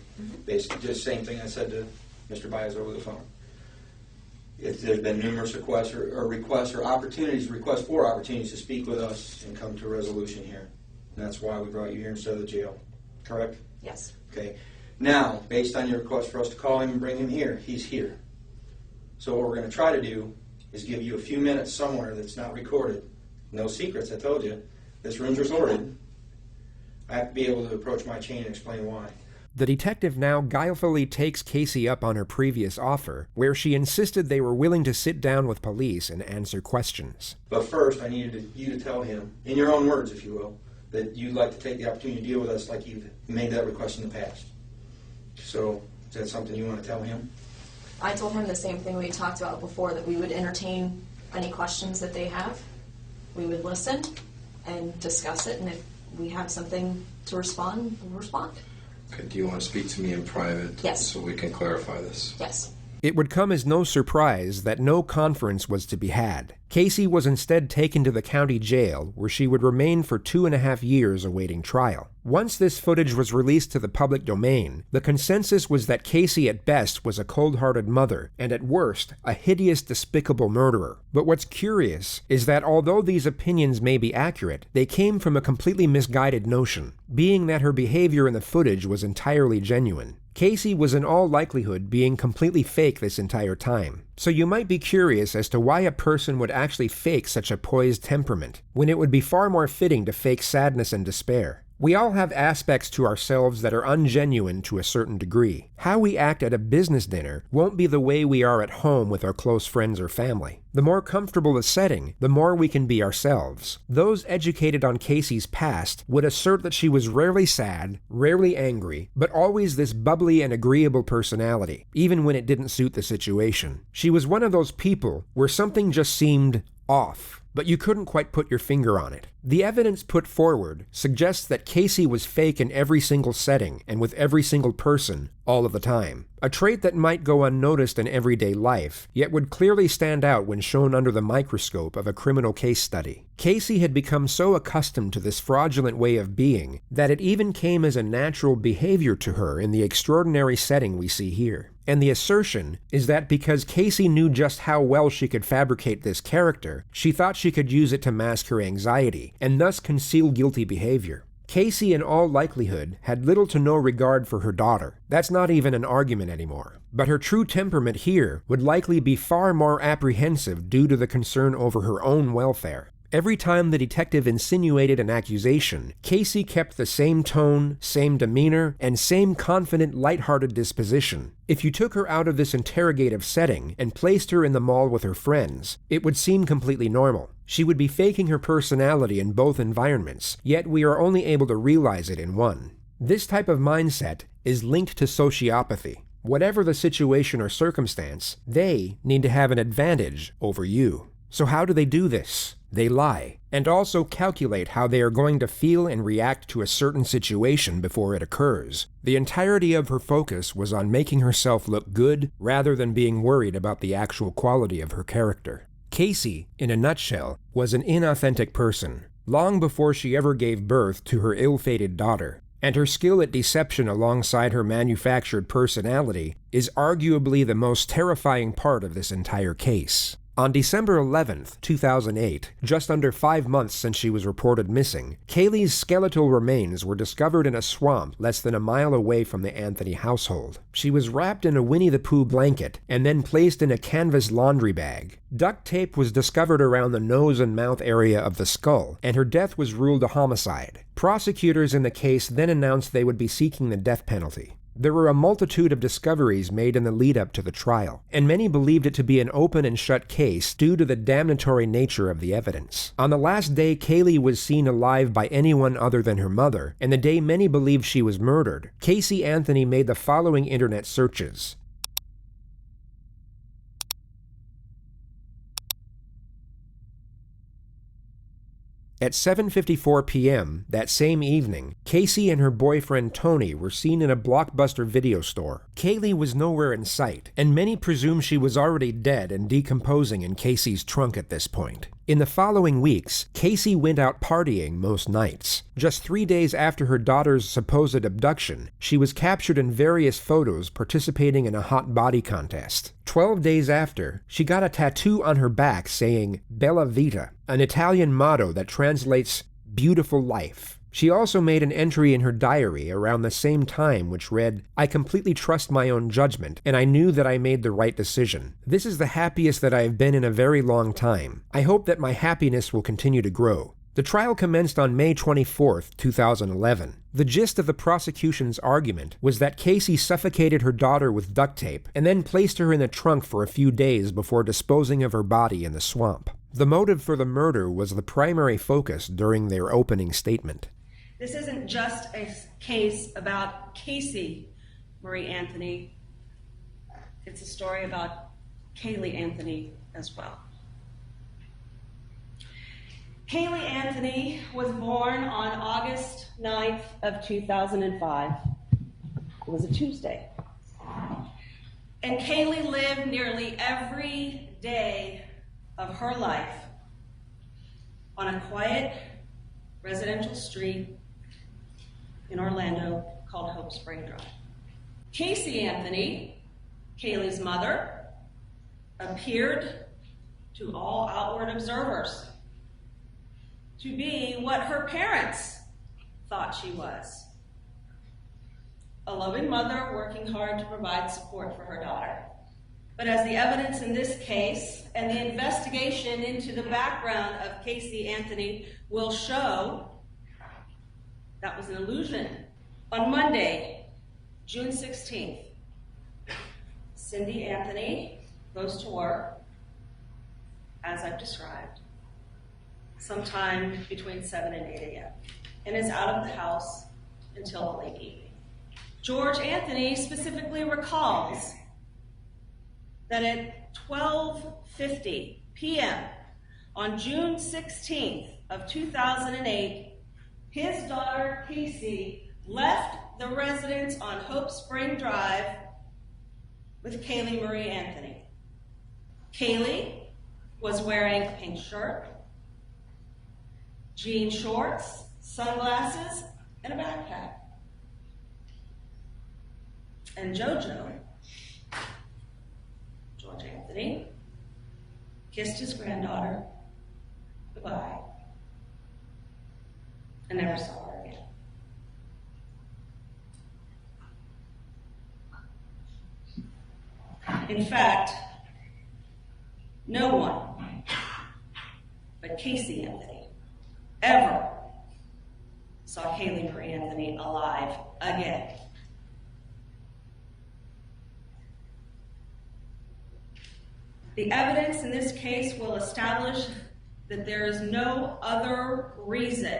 basically just the same thing I said to Mr. Baez over the phone. If there's been numerous requests for opportunities to speak with us and come to a resolution here. And that's why we brought you here instead of the jail. Correct? Yes. Okay. Now, based on your request for us to call him and bring him here, he's here. So what we're going to try to do is give you a few minutes somewhere that's not recorded. No secrets, I told you. This room's recorded. I have to be able to approach my chain and explain why. The detective now guilefully takes Casey up on her previous offer, where she insisted they were willing to sit down with police and answer questions. But first, I needed you to tell him, in your own words, if you will, that you'd like to take the opportunity to deal with us like you've made that request in the past. So, is that something you want to tell him? I told him the same thing we talked about before, that we would entertain any questions that they have. We would listen and discuss it, and if we have something to respond, we'll respond. Okay, do you want to speak to me in private? Yes. So we can clarify this? Yes. It would come as no surprise that no conference was to be had. Casey was instead taken to the county jail, where she would remain for 2.5 years awaiting trial. Once this footage was released to the public domain, the consensus was that Casey at best was a cold-hearted mother, and at worst, a hideous, despicable murderer. But what's curious is that although these opinions may be accurate, they came from a completely misguided notion, being that her behavior in the footage was entirely genuine. Casey was in all likelihood being completely fake this entire time. So you might be curious as to why a person would actually fake such a poised temperament, when it would be far more fitting to fake sadness and despair. We all have aspects to ourselves that are ungenuine to a certain degree. How we act at a business dinner won't be the way we are at home with our close friends or family. The more comfortable the setting, the more we can be ourselves. Those educated on Casey's past would assert that she was rarely sad, rarely angry, but always this bubbly and agreeable personality, even when it didn't suit the situation. She was one of those people where something just seemed off, but you couldn't quite put your finger on it. The evidence put forward suggests that Casey was fake in every single setting and with every single person, all of the time. A trait that might go unnoticed in everyday life, yet would clearly stand out when shown under the microscope of a criminal case study. Casey had become so accustomed to this fraudulent way of being that it even came as a natural behavior to her in the extraordinary setting we see here. And the assertion is that because Casey knew just how well she could fabricate this character, she thought she could use it to mask her anxiety, and thus conceal guilty behavior. Casey, in all likelihood, had little to no regard for her daughter. That's not even an argument anymore. But her true temperament here would likely be far more apprehensive due to the concern over her own welfare. Every time the detective insinuated an accusation, Casey kept the same tone, same demeanor, and same confident, lighthearted disposition. If you took her out of this interrogative setting and placed her in the mall with her friends, it would seem completely normal. She would be faking her personality in both environments, yet we are only able to realize it in one. This type of mindset is linked to sociopathy. Whatever the situation or circumstance, they need to have an advantage over you. So how do they do this? They lie, and also calculate how they are going to feel and react to a certain situation before it occurs. The entirety of her focus was on making herself look good rather than being worried about the actual quality of her character. Casey, in a nutshell, was an inauthentic person, long before she ever gave birth to her ill-fated daughter. And her skill at deception alongside her manufactured personality is arguably the most terrifying part of this entire case. On December 11th, 2008, just under 5 months since she was reported missing, Kaylee's skeletal remains were discovered in a swamp less than a mile away from the Anthony household. She was wrapped in a Winnie the Pooh blanket and then placed in a canvas laundry bag. Duct tape was discovered around the nose and mouth area of the skull, and her death was ruled a homicide. Prosecutors in the case then announced they would be seeking the death penalty. There were a multitude of discoveries made in the lead-up to the trial, and many believed it to be an open and shut case due to the damnatory nature of the evidence. On the last day Kaylee was seen alive by anyone other than her mother, and the day many believed she was murdered, Casey Anthony made the following internet searches. At 7:54 p.m. that same evening, Casey and her boyfriend Tony were seen in a Blockbuster video store. Kaylee was nowhere in sight, and many presume she was already dead and decomposing in Casey's trunk at this point. In the following weeks, Casey went out partying most nights. Just 3 days after her daughter's supposed abduction, she was captured in various photos participating in a hot body contest. 12 days after, she got a tattoo on her back saying Bella Vita, an Italian motto that translates beautiful life. She also made an entry in her diary around the same time which read, "I completely trust my own judgment, and I knew that I made the right decision. This is the happiest that I have been in a very long time. I hope that my happiness will continue to grow." The trial commenced on May 24, 2011. The gist of the prosecution's argument was that Casey suffocated her daughter with duct tape and then placed her in the trunk for a few days before disposing of her body in the swamp. The motive for the murder was the primary focus during their opening statement. This isn't just a case about Casey Marie Anthony. It's a story about Kaylee Anthony as well. Kaylee Anthony was born on August 9th of 2005. It was a Tuesday. And Kaylee lived nearly every day of her life on a quiet residential street in Orlando called Hope Spring Drive. Casey Anthony, Kaylee's mother, appeared to all outward observers to be what her parents thought she was. A loving mother working hard to provide support for her daughter. But as the evidence in this case and the investigation into the background of Casey Anthony will show, that was an illusion. On Monday, June 16th, Cindy Anthony goes to work, as I've described, sometime between 7 and 8 a.m., and is out of the house until the late evening. George Anthony specifically recalls that at 12:50 p.m. on June 16th of 2008, his daughter Casey left the residence on Hope Spring Drive with Kaylee Marie Anthony. Kaylee was wearing a pink shirt, jean shorts, sunglasses, and a backpack. And Jojo, George Anthony, kissed his granddaughter goodbye and never saw her again. In fact, no one but Casey Anthony ever saw Kaylee Marie Anthony alive again. The evidence in this case will establish that there is no other reason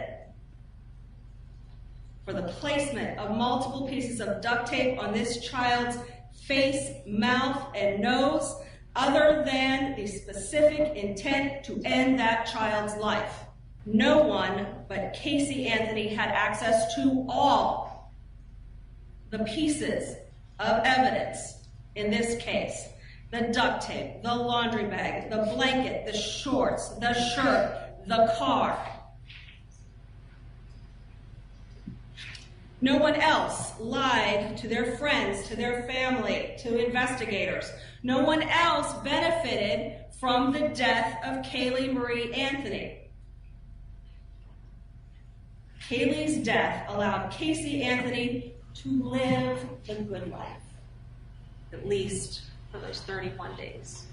for the placement of multiple pieces of duct tape on this child's face, mouth, and nose other than the specific intent to end that child's life. No one but Casey Anthony had access to all the pieces of evidence in this case. The duct tape, the laundry bag, the blanket, the shorts, the shirt, the car. No one else lied to their friends, to their family, to investigators. No one else benefited from the death of Kaylee Marie Anthony. Kaylee's death allowed Casey Anthony to live the good life, at least for those 31 days.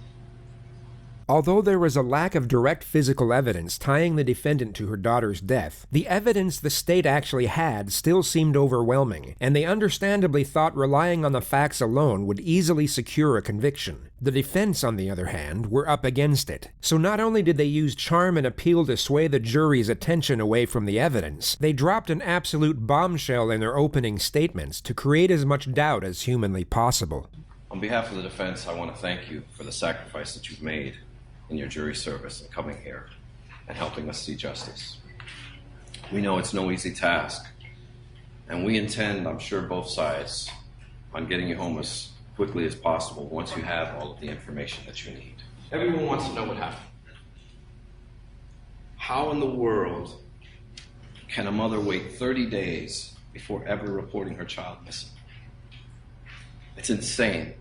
Although there was a lack of direct physical evidence tying the defendant to her daughter's death, the evidence the state actually had still seemed overwhelming, and they understandably thought relying on the facts alone would easily secure a conviction. The defense, on the other hand, were up against it. So not only did they use charm and appeal to sway the jury's attention away from the evidence, they dropped an absolute bombshell in their opening statements to create as much doubt as humanly possible. On behalf of the defense, I want to thank you for the sacrifice that you've made in your jury service and coming here and helping us see justice. We know it's no easy task, and we intend, I'm sure both sides, on getting you home as quickly as possible once you have all of the information that you need. Everyone wants to know what happened. How in the world can a mother wait 30 days before ever reporting her child missing? It's insane.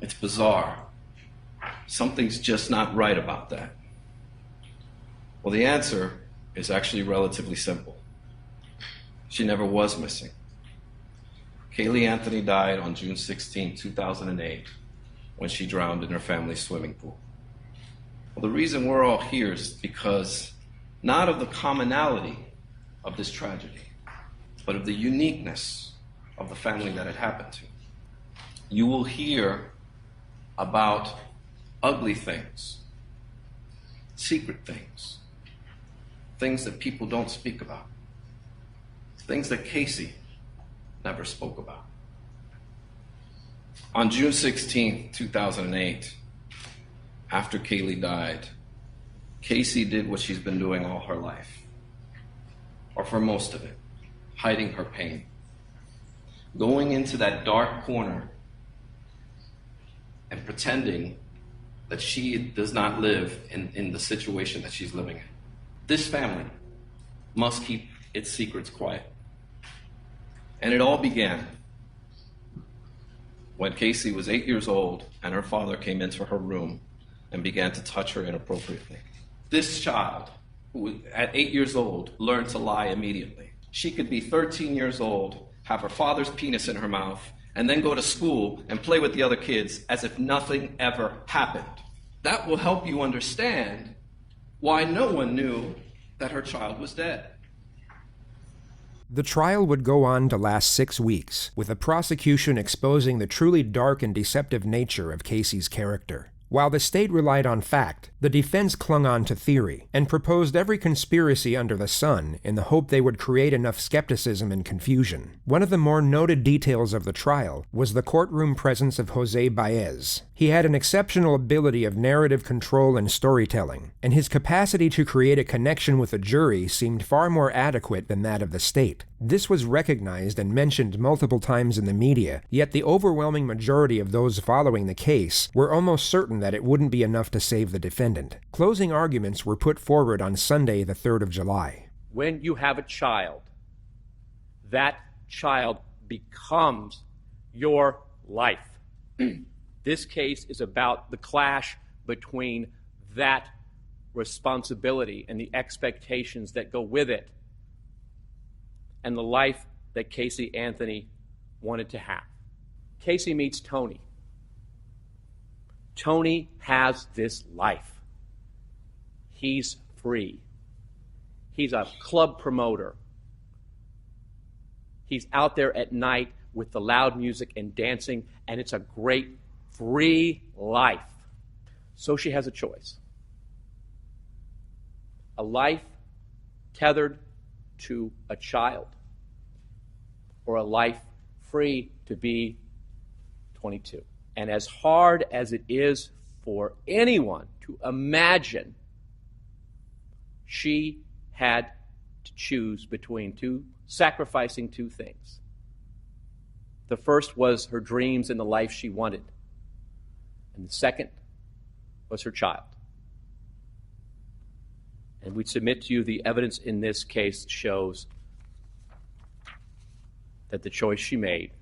It's bizarre. Something's just not right about that. Well, the answer is actually relatively simple. She never was missing. Kaylee Anthony died on June 16, 2008, when she drowned in her family's swimming pool. Well, the reason we're all here is because not of the commonality of this tragedy, but of the uniqueness of the family that it happened to. You will hear about ugly things, secret things, things that people don't speak about, things that Casey never spoke about. On June 16, 2008, after Kaylee died, Casey did what she's been doing all her life, or for most of it, hiding her pain, going into that dark corner and pretending that she does not live in the situation that she's living in. This family must keep its secrets quiet. And it all began when Casey was 8 years old and her father came into her room and began to touch her inappropriately. This child, who at 8 years old, learned to lie immediately. She could be 13 years old, have her father's penis in her mouth, and then go to school and play with the other kids as if nothing ever happened. That will help you understand why no one knew that her child was dead. The trial would go on to last 6 weeks, with the prosecution exposing the truly dark and deceptive nature of Casey's character. While the state relied on fact, the defense clung on to theory, and proposed every conspiracy under the sun in the hope they would create enough skepticism and confusion. One of the more noted details of the trial was the courtroom presence of Jose Baez. He had an exceptional ability of narrative control and storytelling, and his capacity to create a connection with a jury seemed far more adequate than that of the state. This was recognized and mentioned multiple times in the media, yet the overwhelming majority of those following the case were almost certain that it wouldn't be enough to save the defendant. Closing arguments were put forward on Sunday, the 3rd of July. When you have a child, that child becomes your life. This case is about the clash between that responsibility and the expectations that go with it and the life that Casey Anthony wanted to have. Casey meets Tony. Tony has this life. He's free. He's a club promoter. He's out there at night with the loud music and dancing, and it's a great free life. So she has a choice. A life tethered to a child, or a life free to be 22. And as hard as it is for anyone to imagine, she had to choose between sacrificing two things. The first was her dreams and the life she wanted. And the second was her child. And we submit to you the evidence in this case shows that the choice she made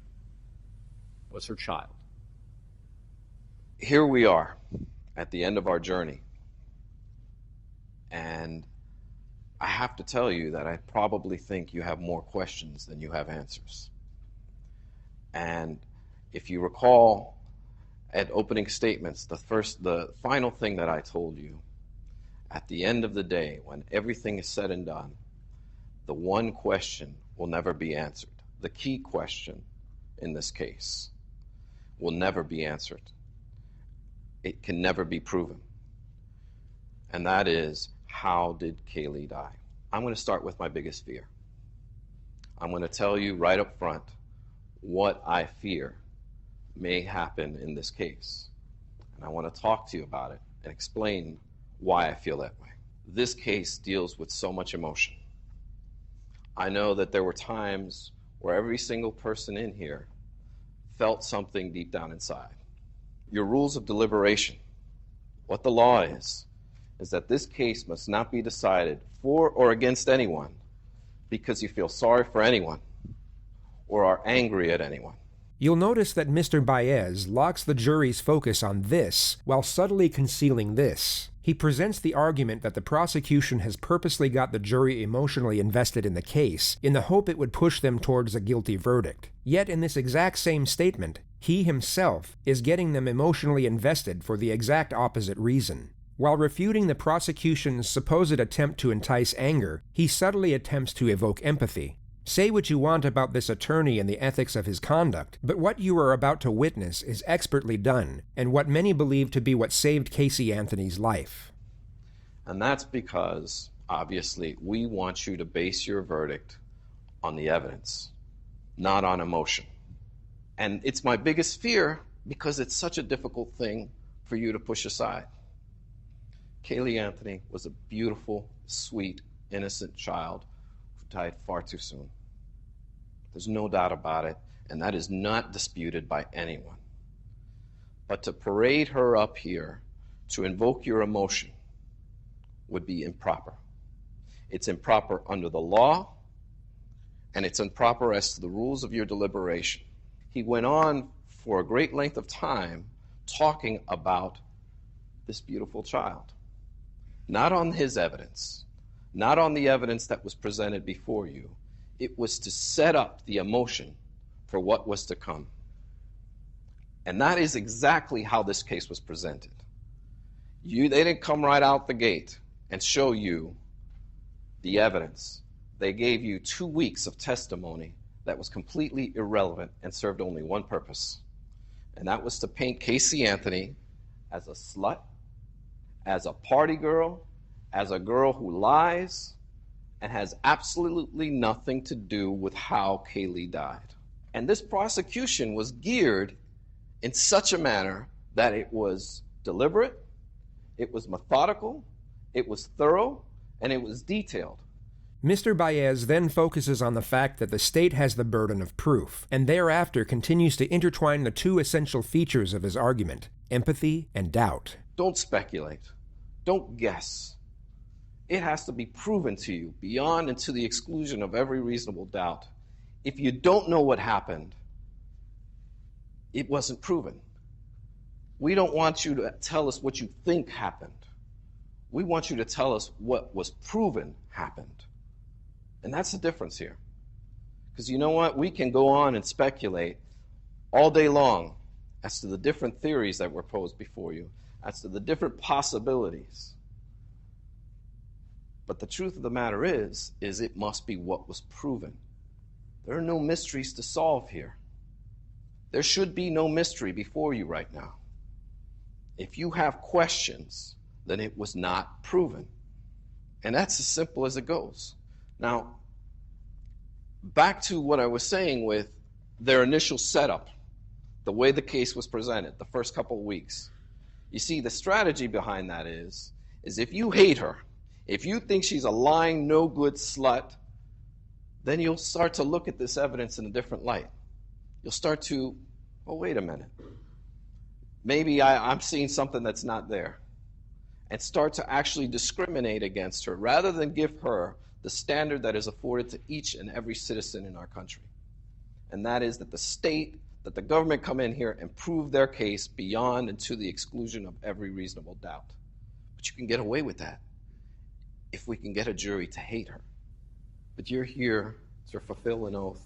was her child. Here we are at the end of our journey. And I have to tell you that I probably think you have more questions than you have answers. And if you recall at opening statements, the final thing that I told you, at the end of the day, when everything is said and done, the one question will never be answered. The key question in this case will never be answered. It can never be proven. And that is, how did Kaylee die? I'm going to start with my biggest fear. I'm going to tell you right up front what I fear may happen in this case. And I want to talk to you about it and explain why I feel that way. This case deals with so much emotion. I know that there were times where every single person in here felt something deep down inside. Your rules of deliberation, what the law is that this case must not be decided for or against anyone because you feel sorry for anyone or are angry at anyone. You'll notice that Mr. Baez locks the jury's focus on this while subtly concealing this. He presents the argument that the prosecution has purposely got the jury emotionally invested in the case in the hope it would push them towards a guilty verdict. Yet in this exact same statement, he himself is getting them emotionally invested for the exact opposite reason. While refuting the prosecution's supposed attempt to entice anger, he subtly attempts to evoke empathy. Say what you want about this attorney and the ethics of his conduct, but what you are about to witness is expertly done, and what many believe to be what saved Casey Anthony's life. And that's because, obviously, we want you to base your verdict on the evidence, not on emotion. And it's my biggest fear because it's such a difficult thing for you to push aside. Kaylee Anthony was a beautiful, sweet, innocent child who died far too soon. There's no doubt about it, and that is not disputed by anyone. But to parade her up here, to invoke your emotion, would be improper. It's improper under the law, and it's improper as to the rules of your deliberation. He went on for a great length of time talking about this beautiful child. Not on his evidence, not on the evidence that was presented before you. It was to set up the emotion for what was to come. And that is exactly how this case was presented. They didn't come right out the gate and show you the evidence. They gave you 2 weeks of testimony that was completely irrelevant and served only one purpose. And that was to paint Casey Anthony as a slut, as a party girl, as a girl who lies, and has absolutely nothing to do with how Kaylee died. And this prosecution was geared in such a manner that it was deliberate, it was methodical, it was thorough, and it was detailed. Mr. Baez then focuses on the fact that the state has the burden of proof, and thereafter continues to intertwine the two essential features of his argument, empathy and doubt. Don't speculate. Don't guess. It has to be proven to you beyond and to the exclusion of every reasonable doubt. If you don't know what happened, it wasn't proven. We don't want you to tell us what you think happened. We want you to tell us what was proven happened. And that's the difference here. Because you know what? We can go on and speculate all day long as to the different theories that were posed before you, as to the different possibilities. But the truth of the matter is it must be what was proven. There are no mysteries to solve here. There should be no mystery before you right now. If you have questions, then it was not proven. And that's as simple as it goes. Now, back to what I was saying with their initial setup, the way the case was presented, the first couple of weeks. You see, the strategy behind that is if you hate her, if you think she's a lying, no good slut, then you'll start to look at this evidence in a different light. You'll start to, oh, wait a minute. Maybe I'm seeing something that's not there. And start to actually discriminate against her rather than give her the standard that is afforded to each and every citizen in our country. And that is that the state, that the government come in here and prove their case beyond and to the exclusion of every reasonable doubt. But you can get away with that if we can get a jury to hate her. But you're here to fulfill an oath.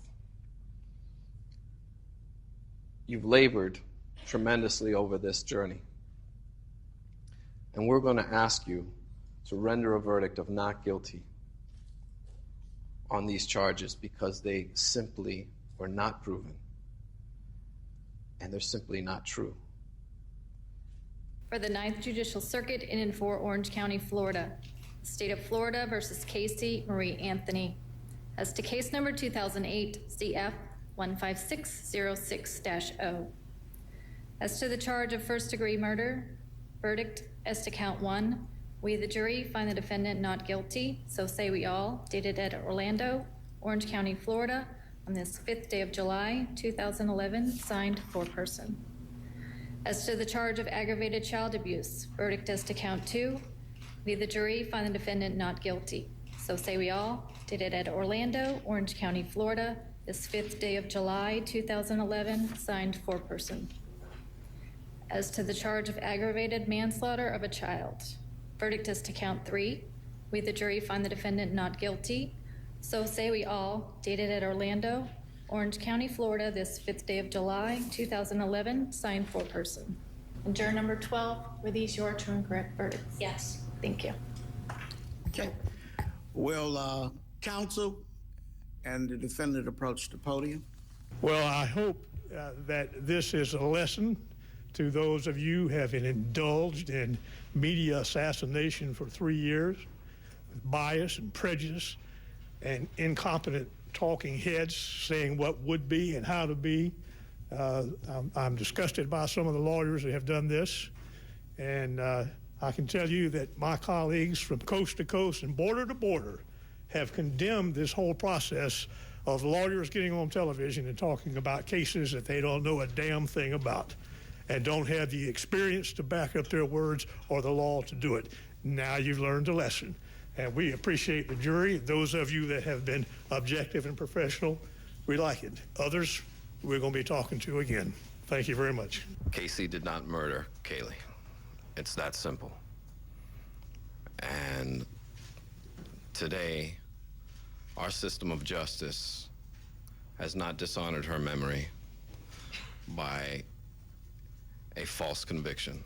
You've labored tremendously over this journey. And we're going to ask you to render a verdict of not guilty on these charges because they simply were not proven. And they're simply not true. For the 9th Judicial Circuit in and for Orange County, Florida, State of Florida versus Casey Marie Anthony. As to case number 2008 CF 15606-0. As to the charge of first-degree murder, verdict as to count 1, we, the jury, find the defendant not guilty, so say we all, dated at Orlando, Orange County, Florida, on this 5th day of July, 2011, signed foreperson. As to the charge of aggravated child abuse, verdict as to count 2, we, the jury, find the defendant not guilty, so say we all, dated at Orlando, Orange County, Florida, this 5th day of July, 2011, signed foreperson. As to the charge of aggravated manslaughter of a child, verdict as to count 3, we, the jury, find the defendant not guilty, so say we all, dated at Orlando, Orange County, Florida, this 5th day of July, 2011, signed foreperson. And juror number 12, were these your true and correct verdicts? Yes. Thank you. Okay. Will counsel and the defendant approach the podium? Well, I hope that this is a lesson to those of you who have indulged in media assassination for 3 years, with bias and prejudice and incompetent talking heads saying what would be and how to be. I'm disgusted by some of the lawyers that have done this, and I can tell you that my colleagues from coast to coast and border to border have condemned this whole process of lawyers getting on television and talking about cases that they don't know a damn thing about and don't have the experience to back up their words or the law to do it. Now you've learned a lesson. And we appreciate the jury. Those of you that have been objective and professional, we like it. Others, we're going to be talking to again. Thank you very much. Casey did not murder Kaylee. It's that simple. And today, our system of justice has not dishonored her memory by a false conviction.